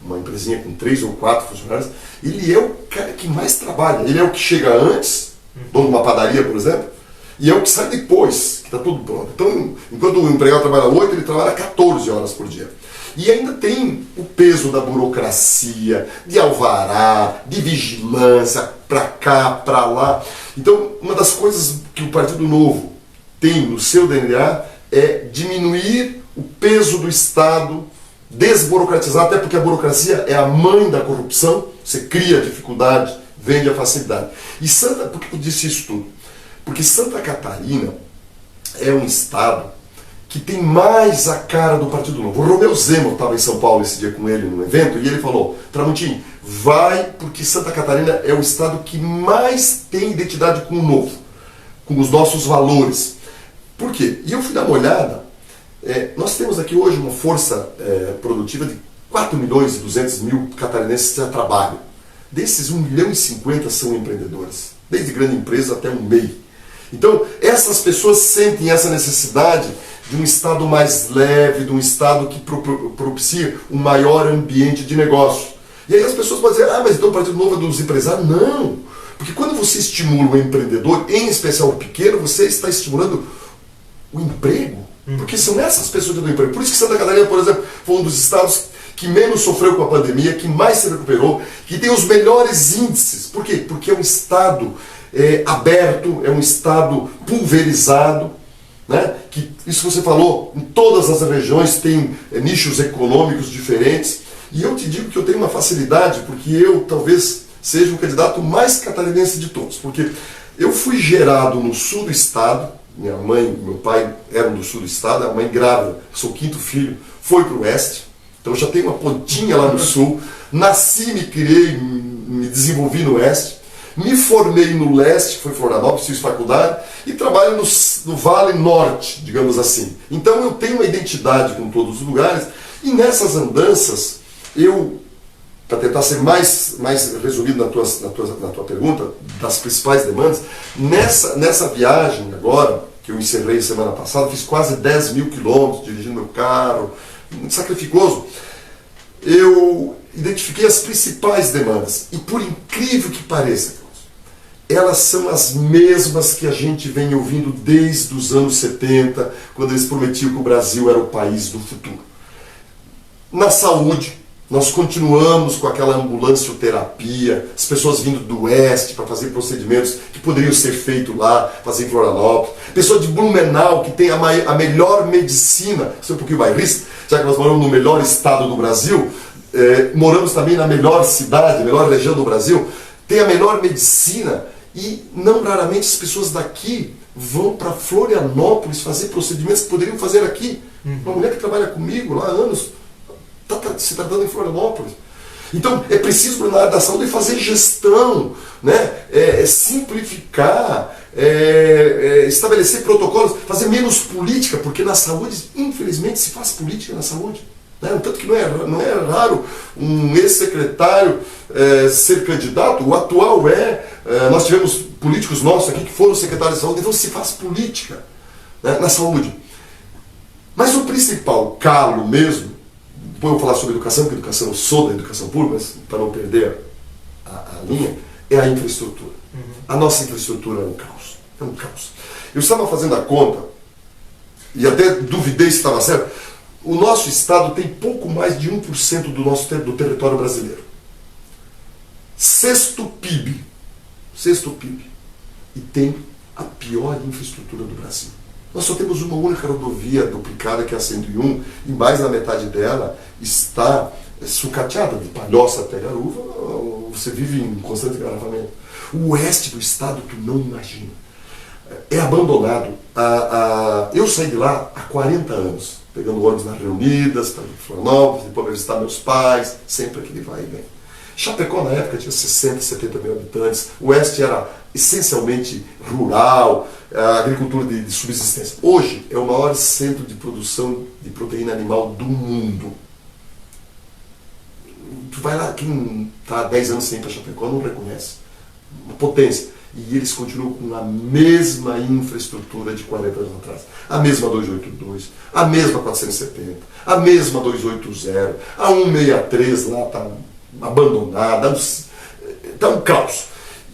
uma empresinha com 3 ou 4 funcionários, ele é o cara que mais trabalha, ele é o que chega antes, dono de uma padaria, por exemplo, e é o que sai depois, que está tudo pronto. Então, enquanto o empregado trabalha 8, ele trabalha 14 horas por dia. E ainda tem o peso da burocracia, de alvará, de vigilância, para cá, para lá. Então, uma das coisas que o Partido Novo tem no seu DNA é diminuir o peso do Estado, desburocratizar, até porque a burocracia é a mãe da corrupção, você cria dificuldade, vende a facilidade. E por que eu disse isso tudo? Porque Santa Catarina é um estado que tem mais a cara do Partido Novo. O Romeu Zema estava em São Paulo esse dia com ele num evento e ele falou: Tramontim, vai, porque Santa Catarina é o estado que mais tem identidade com o novo, com os nossos valores. Por quê? E eu fui dar uma olhada, nós temos aqui hoje uma força produtiva de 4.200.000 catarinenses que já trabalham. desses 1,50 milhão são empreendedores, desde grande empresa até um MEI. Então, essas pessoas sentem essa necessidade de um Estado mais leve, de um Estado que propicia um maior ambiente de negócio. E aí as pessoas podem dizer, mas então o Partido Novo é dos empresários? Não! Porque quando você estimula o empreendedor, em especial o pequeno, você está estimulando o emprego. Porque são essas pessoas que dão emprego. Por isso que Santa Catarina, por exemplo, foi um dos estados que menos sofreu com a pandemia, que mais se recuperou, que tem os melhores índices. Por quê? Porque é um estado aberto, é um estado pulverizado, né? Que, isso você falou, em todas as regiões tem nichos econômicos diferentes. E eu te digo que eu tenho uma facilidade, porque eu talvez seja o candidato mais catarinense de todos. Porque eu fui gerado no sul do estado, minha mãe e meu pai eram do sul do estado, a mãe grávida, sou o 5º filho, foi para o oeste. Então eu já tenho uma pontinha lá no sul. Nasci, me criei, me desenvolvi no oeste. Me formei no leste, que foi Florianópolis, fiz faculdade, e trabalho no Vale Norte, digamos assim. Então eu tenho uma identidade com todos os lugares, e nessas andanças, eu, para tentar ser mais resumido na tua pergunta, das principais demandas, nessa viagem agora, que eu encerrei semana passada, fiz quase 10 mil quilômetros dirigindo meu carro, muito sacrificoso, eu identifiquei as principais demandas, e por incrível que pareça, elas são as mesmas que a gente vem ouvindo desde os anos 70, quando eles prometiam que o Brasil era o país do futuro. Na saúde, nós continuamos com aquela ambulancioterapia, as pessoas vindo do oeste para fazer procedimentos que poderiam ser feitos lá, fazer em Florianópolis. Pessoa de Blumenau, que tem a melhor medicina, sou um pouquinho bairrista, já que nós moramos no melhor estado do Brasil, moramos também na melhor cidade, melhor região do Brasil, tem a melhor medicina. E não raramente as pessoas daqui vão para Florianópolis fazer procedimentos que poderiam fazer aqui. Uma mulher que trabalha comigo lá há anos está se tratando em Florianópolis. Então é preciso na área da saúde fazer gestão, né? Simplificar, estabelecer protocolos, fazer menos política, porque na saúde, infelizmente, se faz política na saúde. Tanto que não é raro um ex-secretário ser candidato, o atual nós tivemos políticos nossos aqui que foram secretários de saúde, então se faz política, né, na saúde. Mas o principal calo mesmo, depois eu vou falar sobre educação, porque educação eu sou da educação pública, mas para não perder a linha, é a infraestrutura. A nossa infraestrutura é um caos. É um caos. Eu estava fazendo a conta, e até duvidei se estava certo. O nosso estado tem pouco mais de 1% do território brasileiro. Sexto PIB. E tem a pior infraestrutura do Brasil. Nós só temos uma única rodovia duplicada, que é a 101, e mais da metade dela está sucateada, de Palhoça até Garuva, você vive em constante engarrafamento. O oeste do estado, tu não imagina. É abandonado. Eu saí de lá há 40 anos. Pegando ônibus nas Reunidas, para Florianópolis, depois para visitar meus pais, sempre aquele vai e vem. Chapecó na época tinha 60, 70 mil habitantes, o oeste era essencialmente rural, agricultura de subsistência. Hoje é o maior centro de produção de proteína animal do mundo. Tu vai lá, quem está há 10 anos sem ir para Chapecó não reconhece. Uma potência. E eles continuam com a mesma infraestrutura de 40 anos atrás. A mesma 282, a mesma 470, a mesma 280, a 163 lá está abandonada, está um caos.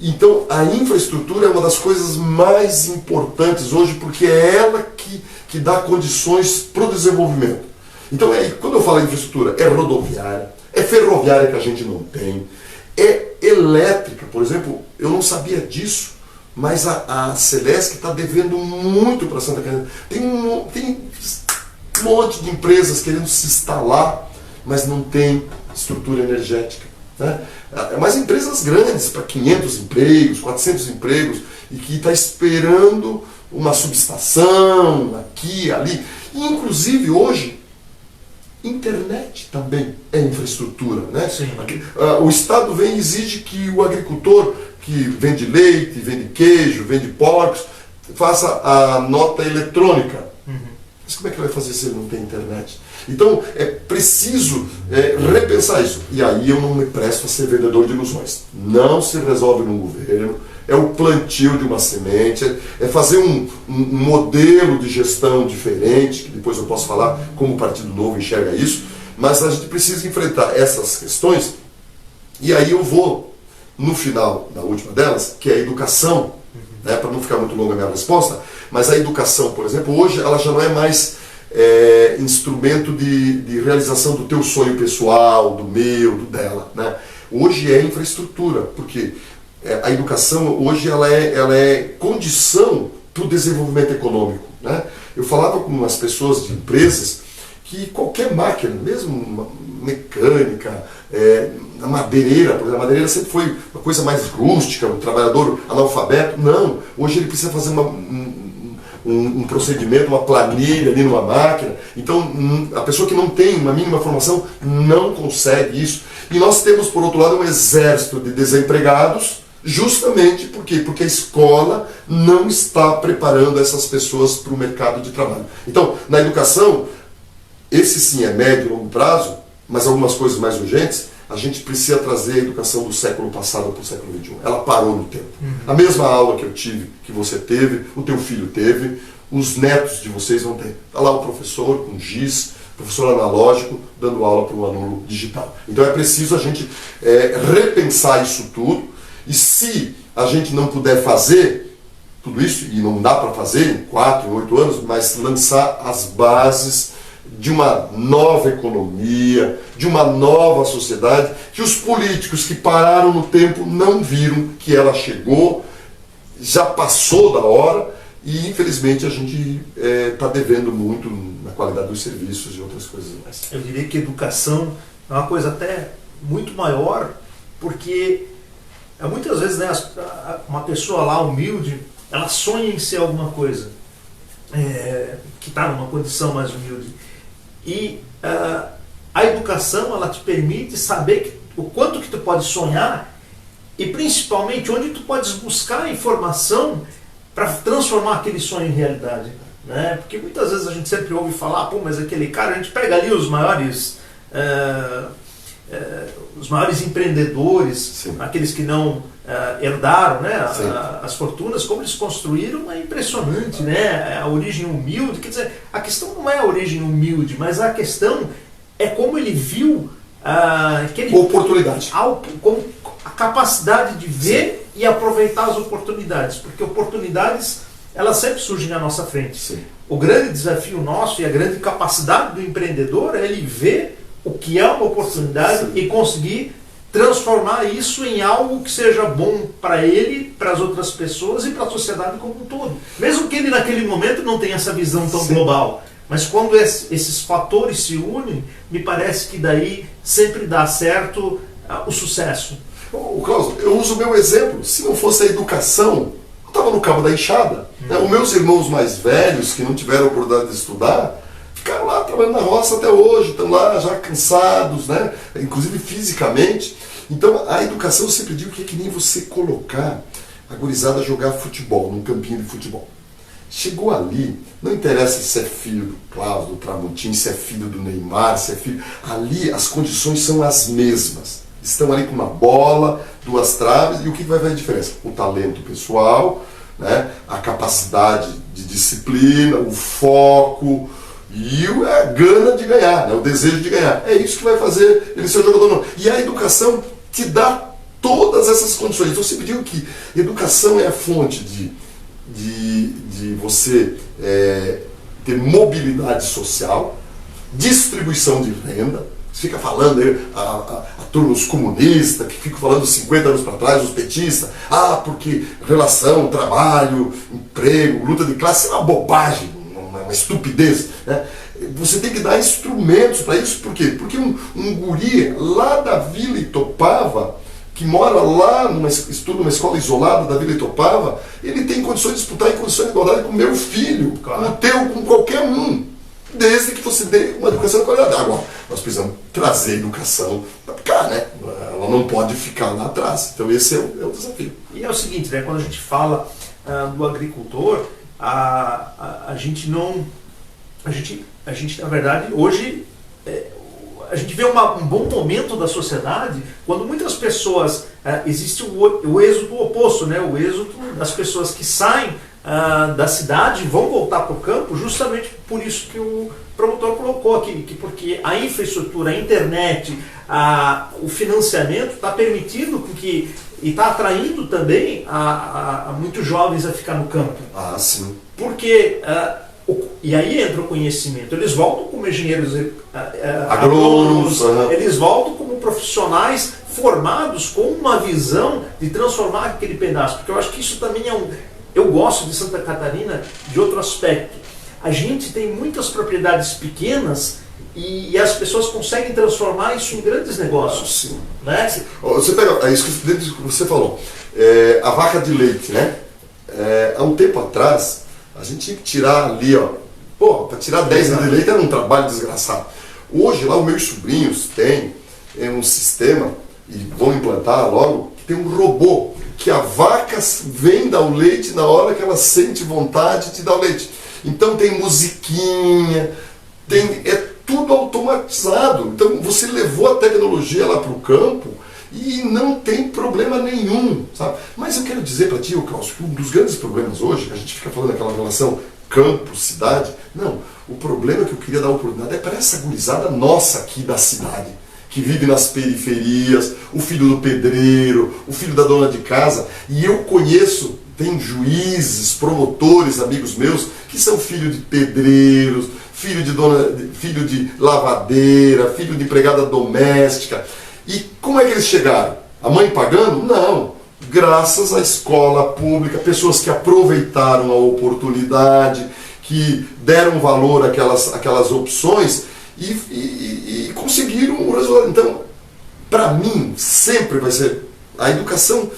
Então a infraestrutura é uma das coisas mais importantes hoje, porque é ela que dá condições para o desenvolvimento. Então quando eu falo em infraestrutura, é rodoviária, é ferroviária que a gente não tem, é elétrica, por exemplo, eu não sabia disso, mas a Celesc está devendo muito para Santa Catarina. Tem um monte de empresas querendo se instalar, mas não tem estrutura energética. Né? Mas empresas grandes, para 500 empregos, 400 empregos, e que está esperando uma subestação aqui, ali. E, inclusive, hoje, internet também é infraestrutura, né? O Estado vem e exige que o agricultor que vende leite, vende queijo, vende porcos, faça a nota eletrônica. Mas como é que ele vai fazer se ele não tem internet? Então é preciso repensar isso. E aí eu não me presto a ser vendedor de ilusões. Não se resolve no governo. É o plantio de uma semente, é fazer um modelo de gestão diferente, que depois eu posso falar como o Partido Novo enxerga isso, mas a gente precisa enfrentar essas questões, e aí eu vou no final da última delas, que é a educação, né, para não ficar muito longa a minha resposta, mas a educação, por exemplo, hoje ela já não é mais instrumento de realização do teu sonho pessoal, do meu, do dela, né? Hoje é infraestrutura, porque a educação hoje ela é condição para o desenvolvimento econômico, né? Eu falava com as pessoas de empresas que qualquer máquina, mesmo uma mecânica, a madeireira, por exemplo, a madeireira sempre foi uma coisa mais rústica, o trabalhador analfabeto. Não, hoje ele precisa fazer um procedimento, uma planilha ali numa máquina. Então a pessoa que não tem uma mínima formação não consegue isso. E nós temos, por outro lado, um exército de desempregados, justamente por quê? Porque a escola não está preparando essas pessoas para o mercado de trabalho. Então, na educação, esse sim é médio e longo prazo, mas algumas coisas mais urgentes, a gente precisa trazer a educação do século passado para o século XXI. Ela parou no tempo. A mesma aula que eu tive, que você teve, o teu filho teve, os netos de vocês vão ter. Está lá o professor com giz, professor analógico, dando aula para um aluno digital. Então é preciso a gente repensar isso tudo, e se a gente não puder fazer tudo isso, e não dá para fazer em 4, em 8 anos, mas lançar as bases de uma nova economia, de uma nova sociedade, que os políticos que pararam no tempo não viram que ela chegou, já passou da hora, e infelizmente a gente está devendo muito na qualidade dos serviços e outras coisas mais. Eu diria que educação é uma coisa até muito maior, porque muitas vezes, né, uma pessoa lá humilde, ela sonha em ser alguma coisa, que está numa condição mais humilde. E a educação, ela te permite saber o quanto que tu pode sonhar e principalmente onde tu podes buscar a informação para transformar aquele sonho em realidade, né? Porque muitas vezes a gente sempre ouve falar, pô, mas aquele cara, a gente pega ali os maiores empreendedores, sim, aqueles que não herdaram, né, as fortunas, como eles construíram, é impressionante, né? A origem humilde, quer dizer, a questão não é a origem humilde, mas a questão é como ele viu oportunidade, a capacidade de ver, sim, e aproveitar as oportunidades, porque oportunidades elas sempre surgem na nossa frente. Sim. O grande desafio nosso e a grande capacidade do empreendedor é ele ver o que é uma oportunidade, sim, e conseguir transformar isso em algo que seja bom para ele, para as outras pessoas e para a sociedade como um todo. Mesmo que ele naquele momento não tenha essa visão tão, sim, global. Mas quando esses fatores se unem, me parece que daí sempre dá certo o sucesso. O Klaus, eu uso o meu exemplo. Se não fosse a educação, eu estava no cabo da enxada. Os meus irmãos mais velhos, que não tiveram a oportunidade de estudar, ficaram lá trabalhando na roça até hoje, estão lá já cansados, né? Inclusive fisicamente. Então a educação, eu sempre digo que é que nem você colocar a gurizada a jogar futebol, num campinho de futebol. Chegou ali, não interessa se é filho do Klaus, do Tramontim, se é filho do Neymar, se é filho... Ali as condições são as mesmas. Estão ali com uma bola, 2 traves, e o que vai fazer a diferença? O talento pessoal, né? A capacidade de disciplina, o foco e a gana de ganhar, né? O desejo de ganhar. É isso que vai fazer ele ser jogador não. E a educação te dá todas essas condições. Eu sempre digo que educação é a fonte de você ter mobilidade social, distribuição de renda. Você fica falando aí, a turma, os comunistas, que ficam falando 50 anos para trás, os petistas, porque relação, trabalho, emprego, luta de classe, é uma bobagem, uma estupidez, né? Você tem que dar instrumentos para isso. Por quê? Porque um guri lá da Vila Itopava, que mora lá, estuda numa escola isolada da Vila Itopava, ele tem condições de disputar em condições de igualdade com o meu filho, claro, com o teu, com qualquer um, desde que você dê uma educação de qualidade. Agora, nós precisamos trazer educação para cá, né? Ela não pode ficar lá atrás. Então esse é o desafio. E é o seguinte, né? Quando a gente fala do agricultor, a gente não a gente na verdade, hoje, a gente vê um bom momento da sociedade quando muitas pessoas, existe o êxodo oposto, né? O êxodo das pessoas que saem da cidade e vão voltar para o campo, justamente por isso que o promotor colocou aqui, porque a infraestrutura, a internet, o financiamento está permitindo que, e está atraindo também a muitos jovens a ficar no campo. Ah, sim. Porque, e aí entra o conhecimento, eles voltam como engenheiros agrônomos, eles voltam como profissionais formados com uma visão de transformar aquele pedaço, porque eu acho que isso também eu gosto de Santa Catarina de outro aspecto. A gente tem muitas propriedades pequenas e as pessoas conseguem transformar isso em grandes negócios. Sim. Né? Você pega, isso que você falou, a vaca de leite, né? Há um tempo atrás, a gente tinha que tirar ali, para tirar 10 litros de leite era um trabalho desgraçado. Hoje, lá, os meus sobrinhos têm um sistema, e vão implantar logo, que tem um robô, que a vaca vem dar o leite na hora que ela sente vontade de dar o leite. Então tem musiquinha, é tudo automatizado. Então você levou a tecnologia lá para o campo e não tem problema nenhum, sabe? Mas eu quero dizer para ti, Klaus, que um dos grandes problemas hoje, que a gente fica falando daquela relação campo-cidade, não, o problema que eu queria dar oportunidade é para essa gurizada nossa aqui da cidade, que vive nas periferias, o filho do pedreiro, o filho da dona de casa, e eu conheço, tem juízes, promotores, amigos meus, que são filhos de pedreiros, filho de lavadeira, filho de empregada doméstica. E como é que eles chegaram? A mãe pagando? Não. Graças à escola pública, pessoas que aproveitaram a oportunidade, que deram valor àquelas opções e conseguiram o resultado. Então, para mim, sempre vai ser a educação.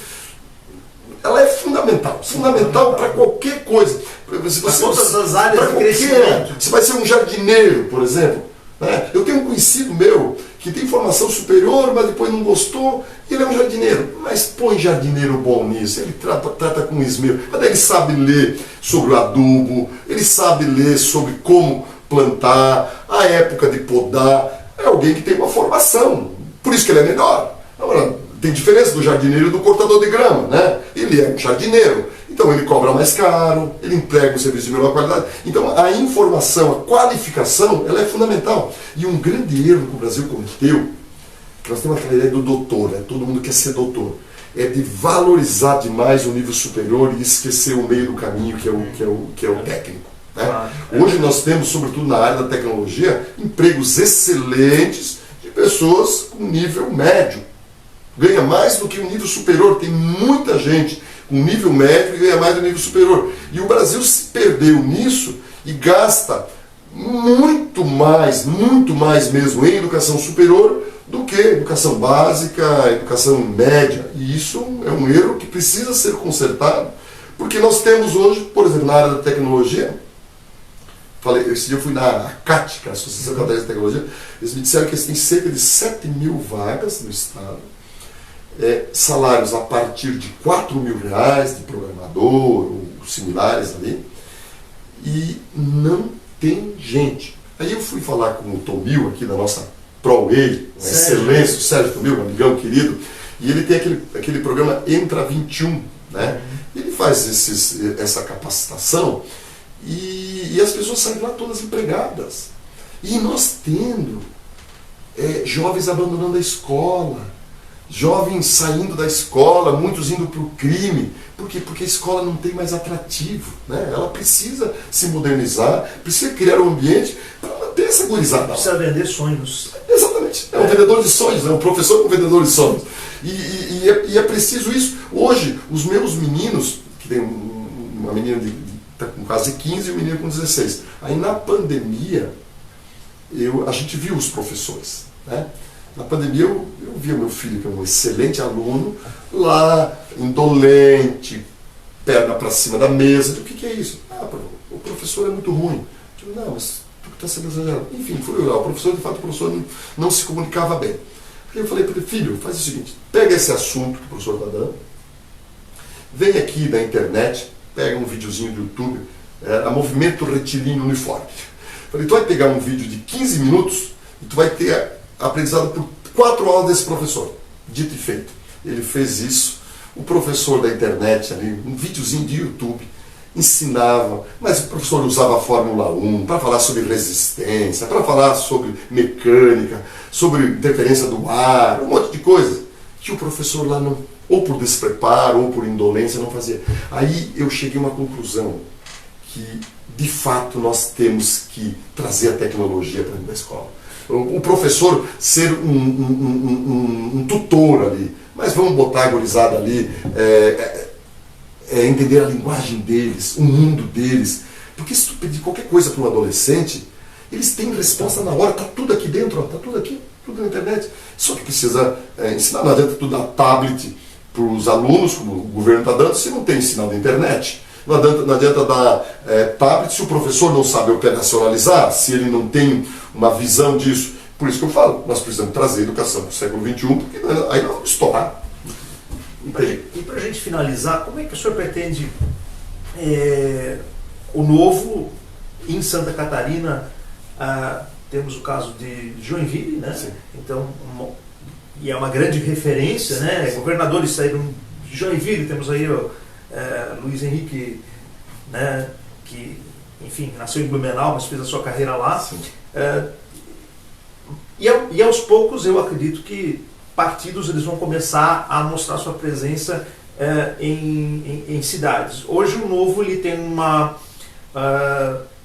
Ela é fundamental para qualquer coisa. Para todas as áreas de crescimento. Você vai ser um jardineiro, por exemplo. Né? Eu tenho um conhecido meu que tem formação superior, mas depois não gostou, e ele é um jardineiro. Mas põe jardineiro bom nisso, ele trata com esmero. Mas ele sabe ler sobre o adubo, ele sabe ler sobre como plantar, a época de podar. É alguém que tem uma formação, por isso que ele é melhor. Agora, tem diferença do jardineiro e do cortador de grama, né? Ele é um jardineiro, então ele cobra mais caro, ele entrega um serviço de melhor qualidade. Então a informação, a qualificação, ela é fundamental. E um grande erro que o Brasil cometeu, que nós temos aquela ideia do doutor, né? Todo mundo quer ser doutor, é de valorizar demais o nível superior e esquecer o meio do caminho, que é o técnico. Né? Claro. Hoje nós temos, sobretudo na área da tecnologia, empregos excelentes de pessoas com nível médio. Ganha mais do que um nível superior. Tem muita gente com nível médio que ganha mais do nível superior. E o Brasil se perdeu nisso e gasta muito mais mesmo em educação superior do que educação básica, educação média. E isso é um erro que precisa ser consertado, porque nós temos hoje, por exemplo, na área da tecnologia, esse dia eu fui na ACAT, que é a Associação Catarinense de Tecnologia, eles me disseram que eles têm cerca de 7.000 vagas no estado, salários a partir de R$4.000 de programador ou similares ali, e não tem gente. Aí eu fui falar com o Tomil aqui da nossa ProWay, excelência, o Sérgio Tomil, um amigão querido, e ele tem aquele programa Entra 21, né? Ele faz essa capacitação e as pessoas saem lá todas empregadas. E nós tendo jovens abandonando a escola, jovens saindo da escola, muitos indo para o crime. Por quê? Porque a escola não tem mais atrativo, né? Ela precisa se modernizar, precisa criar um ambiente para manter essa gurizada. Precisa vender sonhos. Exatamente. É um vendedor de sonhos, é um professor com um vendedor de sonhos. E é preciso isso. Hoje, os meus meninos, que tem uma menina tá com quase 15 e um menino com 16. Aí na pandemia, a gente viu os professores, né? Na pandemia eu via meu filho, que é um excelente aluno, lá, indolente, perna para cima da mesa. O que é isso? O professor é muito ruim. Eu digo, não, mas tu está sendo exagerado. Enfim, foi lá. O professor, de fato, o professor não se comunicava bem. Aí eu falei para ele, filho, faz o seguinte, pega esse assunto que o professor está dando, vem aqui da internet, pega um videozinho do YouTube, a Movimento Retilíneo Uniforme. Falei, tu vai pegar um vídeo de 15 minutos e tu vai ter aprendizado por 4 aulas desse professor. Dito e feito. Ele fez isso. O professor da internet ali, um videozinho de YouTube, ensinava, mas o professor usava a Fórmula 1 para falar sobre resistência, para falar sobre mecânica, sobre interferência do ar, um monte de coisa que o professor lá não, ou por despreparo ou por indolência, não fazia. Aí eu cheguei a uma conclusão que de fato nós temos que trazer a tecnologia para dentro da escola. O professor ser um tutor ali, mas vamos botar a gurizada ali, entender a linguagem deles, o mundo deles. Porque se tu pedir qualquer coisa para um adolescente, eles têm resposta na hora, está tudo aqui dentro, está tudo aqui, tudo na internet. Só que precisa ensinar, não adianta tu dar tablet para os alunos, como o governo está dando, se não tem sinal da internet. Não adianta dar tablet se o professor não sabe operacionalizar, se ele não tem uma visão disso. Por isso que eu falo, nós precisamos trazer a educação do século XXI, porque aí nós vamos estourar. E para a gente finalizar, como é que o senhor pretende o novo em Santa Catarina? Temos o caso de Joinville, né? Sim. Então, e é uma grande referência, né? Governadores saíram de Joinville, temos aí o Luiz Henrique, né? Que, enfim, nasceu em Blumenau, mas fez a sua carreira lá. E aos poucos eu acredito que partidos eles vão começar a mostrar sua presença em cidades. Hoje o Novo ele tem uma,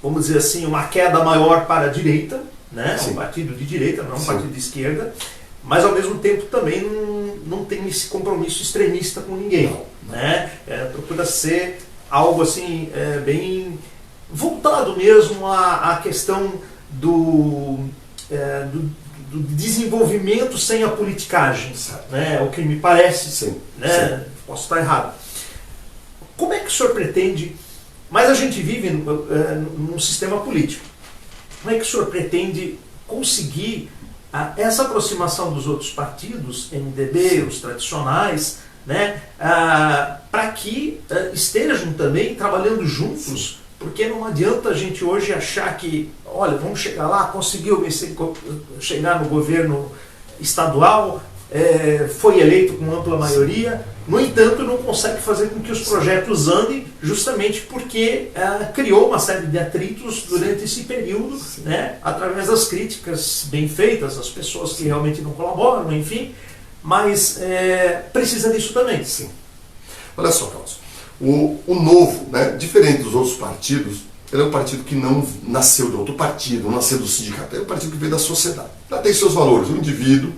vamos dizer assim, uma queda maior para a direita, né? Um partido de direita, não um partido de esquerda, mas ao mesmo tempo também não tem esse compromisso extremista com ninguém. Né? Procura ser algo assim bem voltado mesmo à questão do desenvolvimento sem a politicagem, né? O que me parece, né? Posso estar errado. Como é que o senhor pretende, mas a gente vive num sistema político, como é que o senhor pretende conseguir essa aproximação dos outros partidos, MDB, os tradicionais, né? Para que estejam também trabalhando juntos? Porque não adianta a gente hoje achar que, olha, vamos chegar lá, conseguiu chegar no governo estadual, foi eleito com ampla maioria, no entanto não consegue fazer com que os projetos andem, justamente porque criou uma série de atritos durante esse período, né, através das críticas bem feitas, das pessoas que realmente não colaboram, enfim, mas precisa disso também. Sim. Olha só, Carlos. O Novo, né, diferente dos outros partidos, ele é um partido que não nasceu de outro partido, não nasceu do sindicato, é um partido que veio da sociedade. Ela tem seus valores, o indivíduo,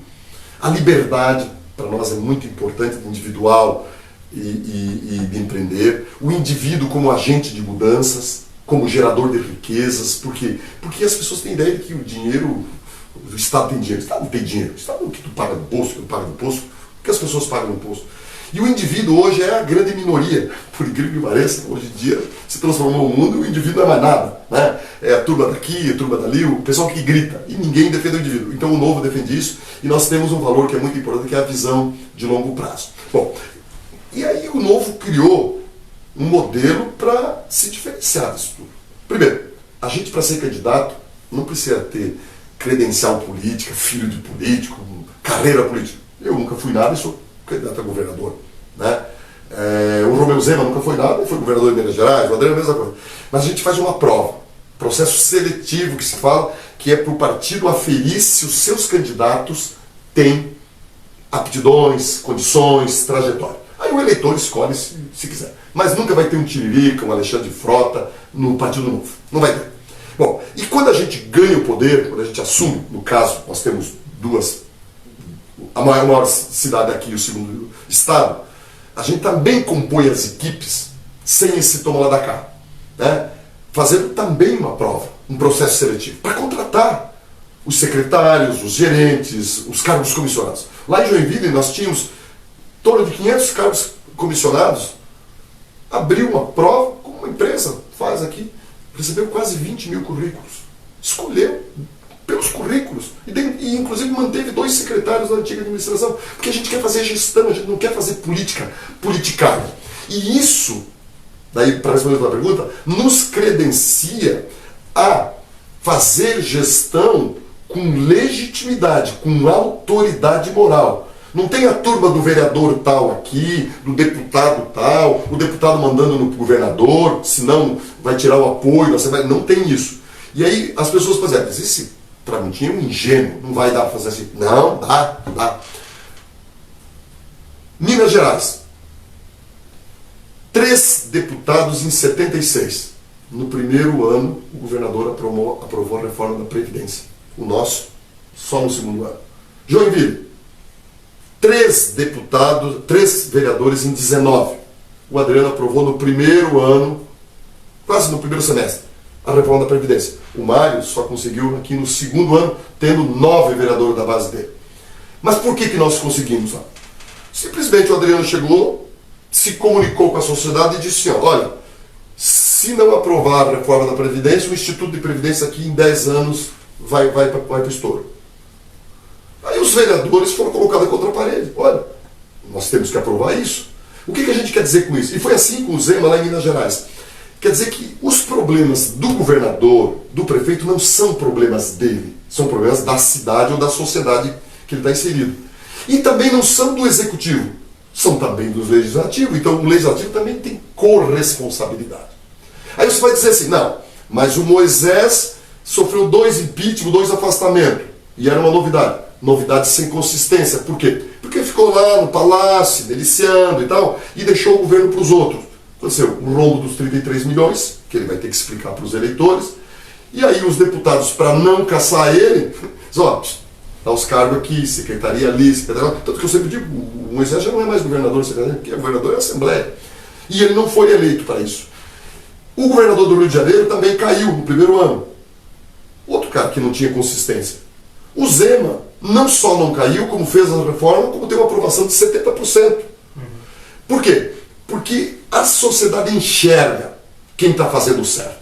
a liberdade, para nós é muito importante, individual e de empreender, o indivíduo como agente de mudanças, como gerador de riquezas, porque as pessoas têm ideia de que o dinheiro, o Estado tem dinheiro, o Estado não tem dinheiro, o Estado é o que tu paga no posto, o que tu paga no posto, o que as pessoas pagam no posto. E o indivíduo hoje é a grande minoria, por incrível que pareça, hoje em dia se transformou o mundo e o indivíduo não é mais nada, né? É a turma daqui, a turma dali, o pessoal que grita, e ninguém defende o indivíduo. Então o Novo defende isso, e nós temos um valor que é muito importante, que é a visão de longo prazo. Bom, e aí o Novo criou um modelo para se diferenciar disso tudo. Primeiro, a gente para ser candidato não precisa ter credencial política, filho de político, carreira política. Eu nunca fui nada e sou candidato a governador, né? O Romeu Zema nunca foi nada, foi governador de Minas Gerais, o Adriano é a mesma coisa. Mas a gente faz uma prova, processo seletivo que se fala, que é para o partido aferir se os seus candidatos têm aptidões, condições, trajetória. Aí o eleitor escolhe se quiser. Mas nunca vai ter um Tiririca, um Alexandre Frota no Partido Novo. Não vai ter. Bom, e quando a gente ganha o poder, quando a gente assume, no caso, nós temos a maior cidade aqui e o segundo estado, a gente também compõe as equipes sem esse toma lá da cá, né? Fazendo também uma prova, um processo seletivo, para contratar os secretários, os gerentes, os cargos comissionados. Lá em Joinville nós tínhamos em torno de 500 cargos comissionados. Abriu uma prova, como uma empresa faz aqui, recebeu quase 20 mil currículos. Escolheu pelos currículos e inclusive manteve 2 secretários da antiga administração, porque a gente quer fazer gestão, a gente não quer fazer politicagem. E isso, daí para responder a tua pergunta, nos credencia a fazer gestão com legitimidade, com autoridade moral. Não tem a turma do vereador tal aqui, do deputado tal, o deputado mandando no governador, senão vai tirar o apoio, não tem isso. E aí as pessoas fazem, mas esse Tramontim é um ingênuo, não vai dar para fazer assim. Não, dá. Minas Gerais. 3 deputados em 76. No primeiro ano, o governador aprovou a reforma da Previdência. O nosso, só no segundo ano. Joinville. 3 vereadores em 19. O Adriano aprovou no primeiro ano, quase no primeiro semestre, a reforma da Previdência. O Mário só conseguiu aqui no segundo ano, tendo 9 vereadores da base dele. Mas por que nós conseguimos lá? Simplesmente o Adriano chegou, se comunicou com a sociedade e disse assim, olha, se não aprovar a reforma da Previdência, o Instituto de Previdência aqui em 10 anos vai para o estouro. Aí os vereadores foram colocados contra a parede. Olha, nós temos que aprovar isso. O que a gente quer dizer com isso? E foi assim com o Zema lá em Minas Gerais. Quer dizer que os problemas do governador, do prefeito, não são problemas dele. São problemas da cidade ou da sociedade que ele está inserido. E também não são do executivo. São também do legislativo. Então o legislativo também tem corresponsabilidade. Aí você vai dizer assim, não, mas o Moisés sofreu 2 impeachment, 2 afastamentos. E era uma novidade. Novidade sem consistência. Por quê? Porque ficou lá no palácio, deliciando e tal, e deixou o governo para os outros. Aconteceu o rombo dos 33 milhões, que ele vai ter que explicar para os eleitores, e aí os deputados, para não caçar ele, dizem, ó, dá os cargos aqui, secretaria ali, secretaria. Tanto que eu sempre digo, o Moisés já não é mais governador, porque o governador é a Assembleia. E ele não foi eleito para isso. O governador do Rio de Janeiro também caiu no primeiro ano. Outro cara que não tinha consistência. O Zema não só não caiu, como fez a reforma, como teve uma aprovação de 70%. Por quê? Porque a sociedade enxerga quem está fazendo certo.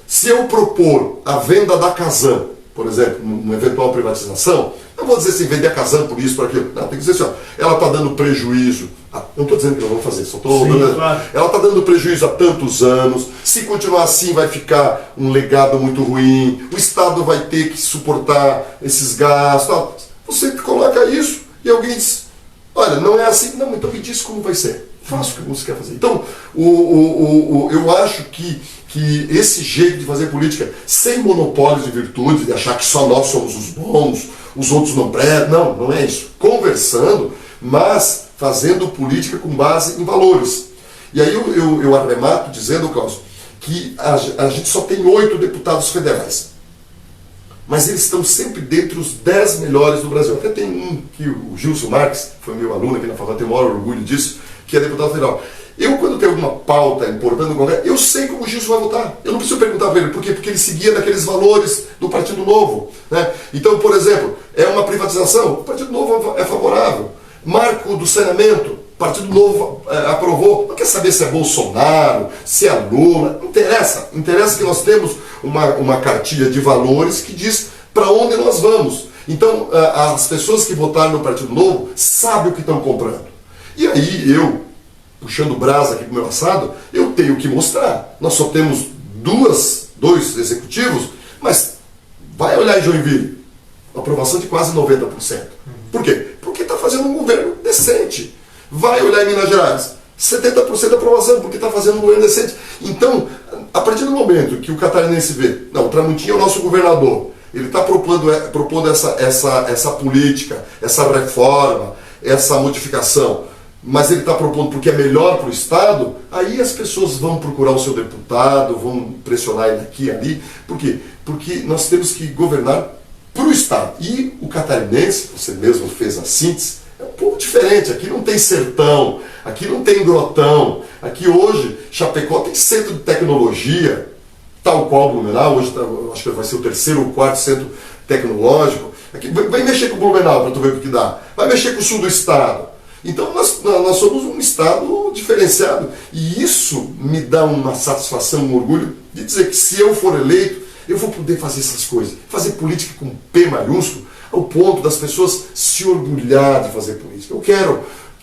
Se eu propor a venda da Casan, por exemplo, numa eventual privatização, não vou dizer assim, vender a Casan por isso, por aquilo. Não, tem que dizer assim, ó, ela está dando prejuízo. Não estou dizendo que não vamos fazer, só estou dando. Claro. Ela está dando prejuízo há tantos anos. Se continuar assim, vai ficar um legado muito ruim. O Estado vai ter que suportar esses gastos. Você coloca isso e alguém diz, olha, não é assim. Não, então me diz como vai ser. Faça o que você quer fazer. Então, eu acho que esse jeito de fazer política, sem monopólio de virtude, de achar que só nós somos os bons, os outros não prestam, não é isso. Conversando, mas fazendo política com base em valores. E aí eu arremato dizendo, Cláudio, que a gente só tem 8 deputados federais. Mas eles estão sempre dentre os 10 melhores do Brasil. Até tem um, que o Gilson Marques, foi meu aluno aqui na faculdade, tenho o maior orgulho disso, que é deputado federal. Eu, quando tenho alguma pauta importante no Congresso, eu sei como o Gilson vai votar. Eu não preciso perguntar para ele. Por quê? Porque ele seguia daqueles valores do Partido Novo. Né? Então, por exemplo, é uma privatização, o Partido Novo é favorável. Marco do saneamento, o Partido Novo aprovou. Não quer saber se é Bolsonaro, se é Lula, não interessa. Interessa que nós temos uma cartilha de valores que diz para onde nós vamos. Então, as pessoas que votaram no Partido Novo sabem o que estão comprando. E aí eu, puxando brasa aqui pro meu assado, eu tenho que mostrar. Nós só temos 2 executivos, mas vai olhar em Joinville, aprovação de quase 90%. Por quê? Porque está fazendo um governo decente. Vai olhar em Minas Gerais, 70% de aprovação, porque está fazendo um governo decente. Então, a partir do momento que o catarinense vê, não, o Tramontim é o nosso governador, ele está propondo essa política, essa reforma, essa modificação, mas ele está propondo porque é melhor para o Estado, aí as pessoas vão procurar o seu deputado, vão pressionar ele aqui e ali. Por quê? Porque nós temos que governar para o Estado. E o catarinense, você mesmo fez a síntese, é um pouco diferente. Aqui não tem sertão, aqui não tem grotão. Aqui hoje, Chapecó tem centro de tecnologia, tal qual Blumenau, hoje acho que vai ser o 3º ou 4º centro tecnológico. Aqui, vai mexer com o Blumenau para tu ver o que dá. Vai mexer com o sul do Estado. Então nós somos um Estado diferenciado. E isso me dá uma satisfação, um orgulho de dizer que se eu for eleito, eu vou poder fazer essas coisas. Fazer política com P maiúsculo, ao ponto das pessoas se orgulhar de fazer política. Eu quero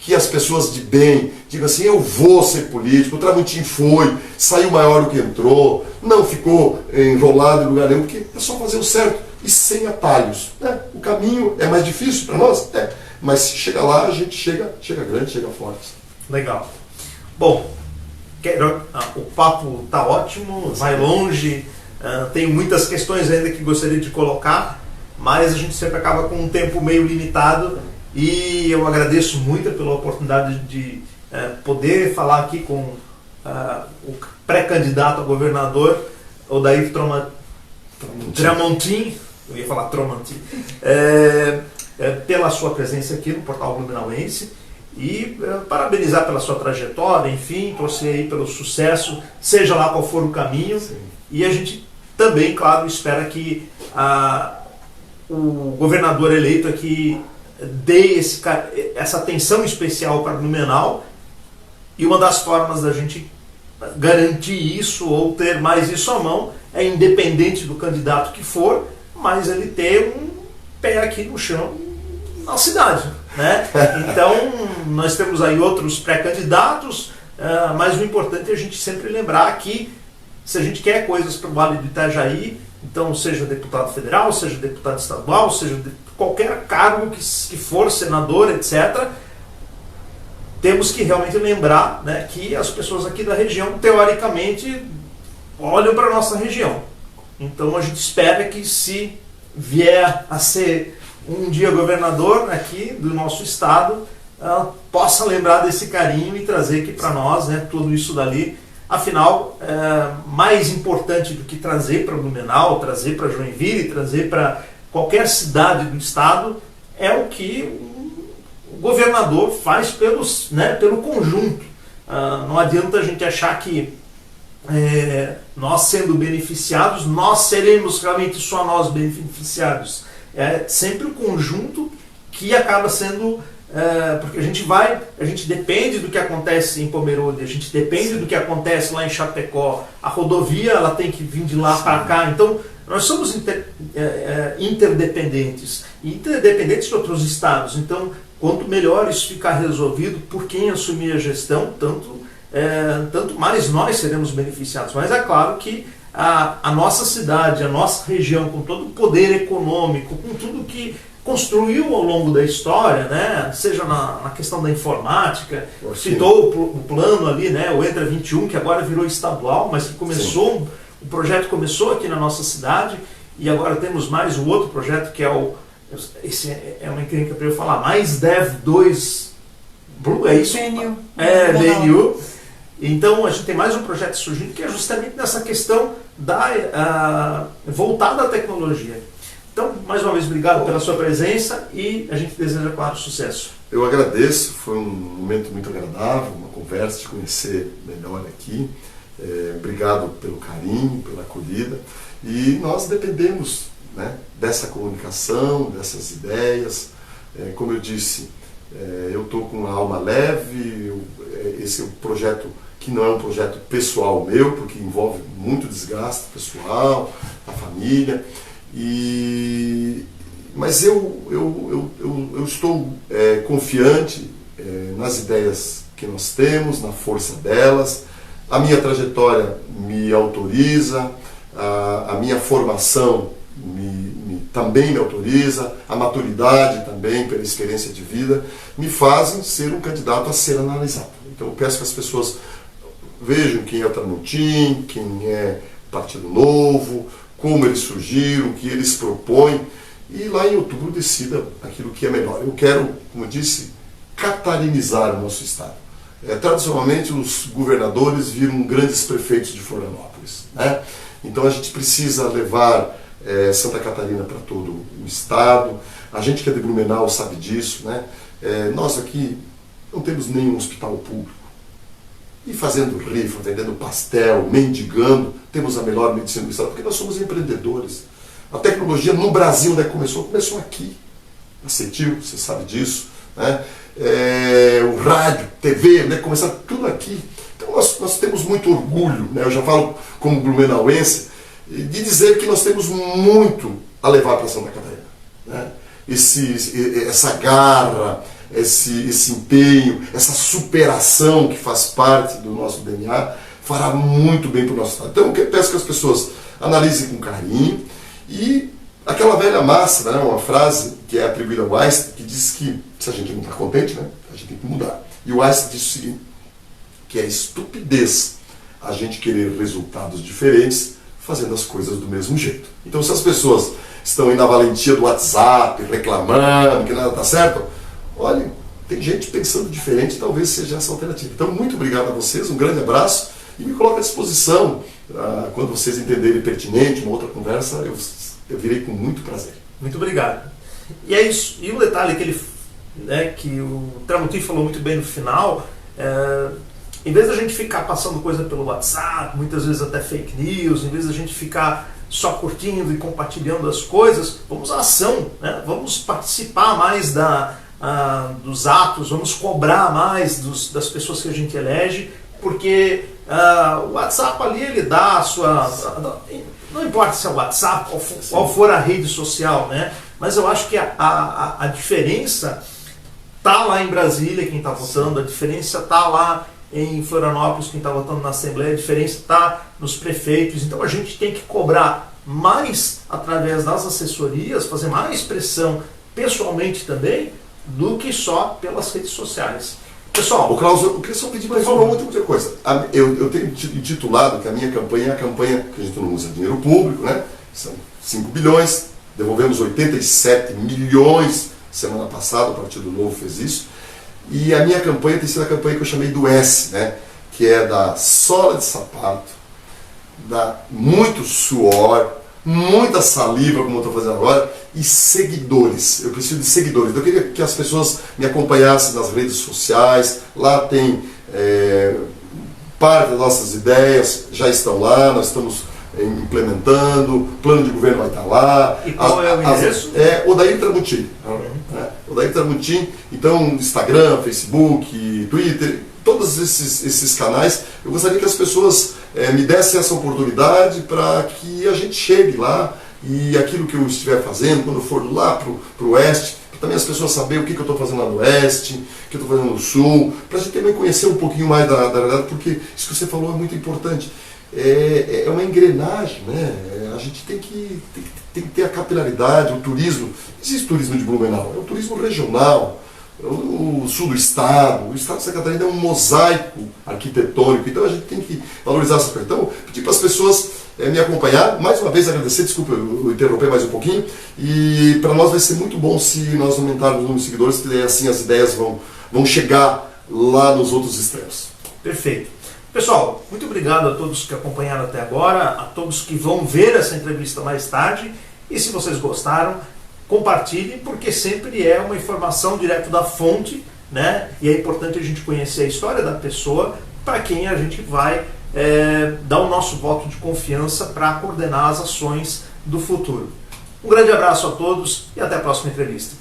que as pessoas de bem digam assim, eu vou ser político, o Tramontim foi, saiu maior do que entrou, não ficou enrolado em lugar nenhum, porque é só fazer o certo e sem atalhos. Né? O caminho é mais difícil para nós, mas se chega lá, a gente chega grande, chega forte. Legal. Bom, o papo está ótimo, vai longe, tenho muitas questões ainda que gostaria de colocar, mas a gente sempre acaba com um tempo meio limitado e eu agradeço muito pela oportunidade de poder falar aqui com o pré-candidato a governador, Odair Tramontim, eu ia falar Tramontim, pela sua presença aqui no Portal Blumenauense e parabenizar pela sua trajetória, enfim, torcer aí pelo sucesso, seja lá qual for o caminho. Sim. E a gente também, claro, espera que o governador eleito aqui dê essa atenção especial para Blumenau, e uma das formas da gente garantir isso ou ter mais isso à mão é, independente do candidato que for, mas ele ter um pé aqui no chão na cidade, né? Então nós temos aí outros pré-candidatos, mas o importante é a gente sempre lembrar que se a gente quer coisas para o Vale do Itajaí, então seja deputado federal, seja deputado estadual, seja qualquer cargo que for, senador, etc., temos que realmente lembrar, né, que as pessoas aqui da região, teoricamente, olham para a nossa região. Então a gente espera que, se vier a ser um dia governador aqui do nosso estado, possa lembrar desse carinho e trazer aqui para nós, né, tudo isso dali. Afinal, mais importante do que trazer para Blumenau, trazer para Joinville, trazer para qualquer cidade do estado, é o que o governador faz pelo conjunto. Não adianta a gente achar que nós sendo beneficiados, nós seremos realmente só nós beneficiados. É sempre o conjunto que acaba sendo... porque a gente depende do que acontece em Pomerode, a gente depende do que acontece lá em Chapecó, a rodovia ela tem que vir de lá para cá, então nós somos interdependentes de outros estados. Então quanto melhor isso ficar resolvido por quem assumir a gestão, tanto mais nós seremos beneficiados. Mas é claro que a nossa cidade, a nossa região, com todo o poder econômico, com tudo que construiu ao longo da história, né? Seja na questão da informática, citou o plano ali, né? O Entra 21, que agora virou estadual, mas que começou, o projeto começou aqui na nossa cidade, e agora temos mais o outro projeto que esse é uma encrenca para eu falar, mais Dev 2 Blue, é isso? BNU. BNU. Então a gente tem mais um projeto surgindo que é justamente nessa questão voltada à tecnologia. Então, mais uma vez, obrigado pela sua presença e a gente deseja, claro, sucesso. Eu agradeço, foi um momento muito agradável, uma conversa, te conhecer melhor aqui. Obrigado pelo carinho, pela acolhida. E nós dependemos, né, dessa comunicação, dessas ideias. Como eu disse, eu estou com a alma leve, esse é um projeto que não é um projeto pessoal meu, porque envolve muito desgaste pessoal, a família. Mas eu estou confiante nas ideias que nós temos, na força delas. A minha trajetória me autoriza, a minha formação também me autoriza, a maturidade também, pela experiência de vida, me fazem ser um candidato a ser analisado. Então eu peço que as pessoas vejam quem é o Tramontim, quem é Partido Novo, como eles surgiram, o que eles propõem, e lá em outubro decida aquilo que é melhor. Eu quero, como eu disse, catarinizar o nosso estado. Tradicionalmente, os governadores viram grandes prefeitos de Florianópolis, né? Então a gente precisa levar Santa Catarina para todo o estado. A gente que é de Blumenau sabe disso, né? Nós aqui não temos nenhum hospital público. E fazendo rifa, vendendo pastel, mendigando, temos a melhor medicina do estado, porque nós somos empreendedores. A tecnologia no Brasil, onde começou aqui. A CETIL, você sabe disso, né? O rádio, TV, né? Começaram tudo aqui. Então nós temos muito orgulho, né? Eu já falo como blumenauense, de dizer que nós temos muito a levar para Santa Catarina, né? Essa garra, esse empenho, essa superação que faz parte do nosso DNA, fará muito bem para o nosso estado. Então eu peço que as pessoas analisem com carinho e aquela velha máxima, né, uma frase que é atribuída ao Einstein, que diz que se a gente não está contente, né, a gente tem que mudar. E o Einstein diz o seguinte, que é estupidez a gente querer resultados diferentes fazendo as coisas do mesmo jeito. Então se as pessoas estão aí na valentia do WhatsApp, reclamando que nada está certo, olha, tem gente pensando diferente, talvez seja essa alternativa. Então muito obrigado a vocês, um grande abraço e me coloco à disposição, quando vocês entenderem pertinente uma outra conversa, eu virei com muito prazer. Muito obrigado. E é isso. E um detalhe que o Tramontim falou muito bem no final, em vez da gente ficar passando coisa pelo WhatsApp, muitas vezes até fake news, em vez da gente ficar só curtindo e compartilhando as coisas, vamos à ação, né? Vamos participar mais dos atos, vamos cobrar mais das pessoas que a gente elege, porque o WhatsApp ali ele dá a sua... Não importa se é o WhatsApp, qual for a rede social, né? Mas eu acho que a diferença está lá em Brasília, quem está votando, a diferença está lá em Florianópolis, quem está votando na Assembleia, a diferença está nos prefeitos. Então a gente tem que cobrar mais através das assessorias, fazer mais pressão pessoalmente também, do que só pelas redes sociais. Pessoal, Klaus, eu queria só pedir para falar uma outra coisa. Eu tenho intitulado que a minha campanha é a campanha que a gente não usa dinheiro público, né? São 5 bilhões, devolvemos 87 milhões semana passada, o Partido Novo fez isso. E a minha campanha tem sido a campanha que eu chamei do S, né? Que é da sola de sapato, da muito suor, muita saliva, como eu estou fazendo agora, e seguidores. Eu preciso de seguidores. Eu queria que as pessoas me acompanhassem nas redes sociais. Lá tem parte das nossas ideias, já estão lá, nós estamos implementando, o plano de governo vai estar lá. E qual é o endereço? Odair Tramontim. Odair Tramontim. Então, Instagram, Facebook, Twitter, todos esses canais, eu gostaria que as pessoas me dessem essa oportunidade para que a gente chegue lá e aquilo que eu estiver fazendo, quando eu for lá para o oeste, para também as pessoas saberem o que eu estou fazendo lá no oeste, o que eu estou fazendo no sul, para a gente também conhecer um pouquinho mais da realidade, porque isso que você falou é muito importante. É uma engrenagem, né? A gente tem que ter a capilaridade, o turismo. Não existe turismo de Blumenau, é o turismo regional. O sul do estado, o estado de Santa Catarina é um mosaico arquitetônico, então a gente tem que valorizar essa coisa. Então, pedir para as pessoas me acompanhar, mais uma vez agradecer, desculpa eu interromper mais um pouquinho, e para nós vai ser muito bom se nós aumentarmos o número de seguidores, porque assim as ideias vão chegar lá nos outros extremos. Perfeito. Pessoal, muito obrigado a todos que acompanharam até agora, a todos que vão ver essa entrevista mais tarde, e se vocês gostaram, compartilhem, porque sempre é uma informação direto da fonte, né? E é importante a gente conhecer a história da pessoa para quem a gente vai dar o nosso voto de confiança para coordenar as ações do futuro. Um grande abraço a todos e até a próxima entrevista.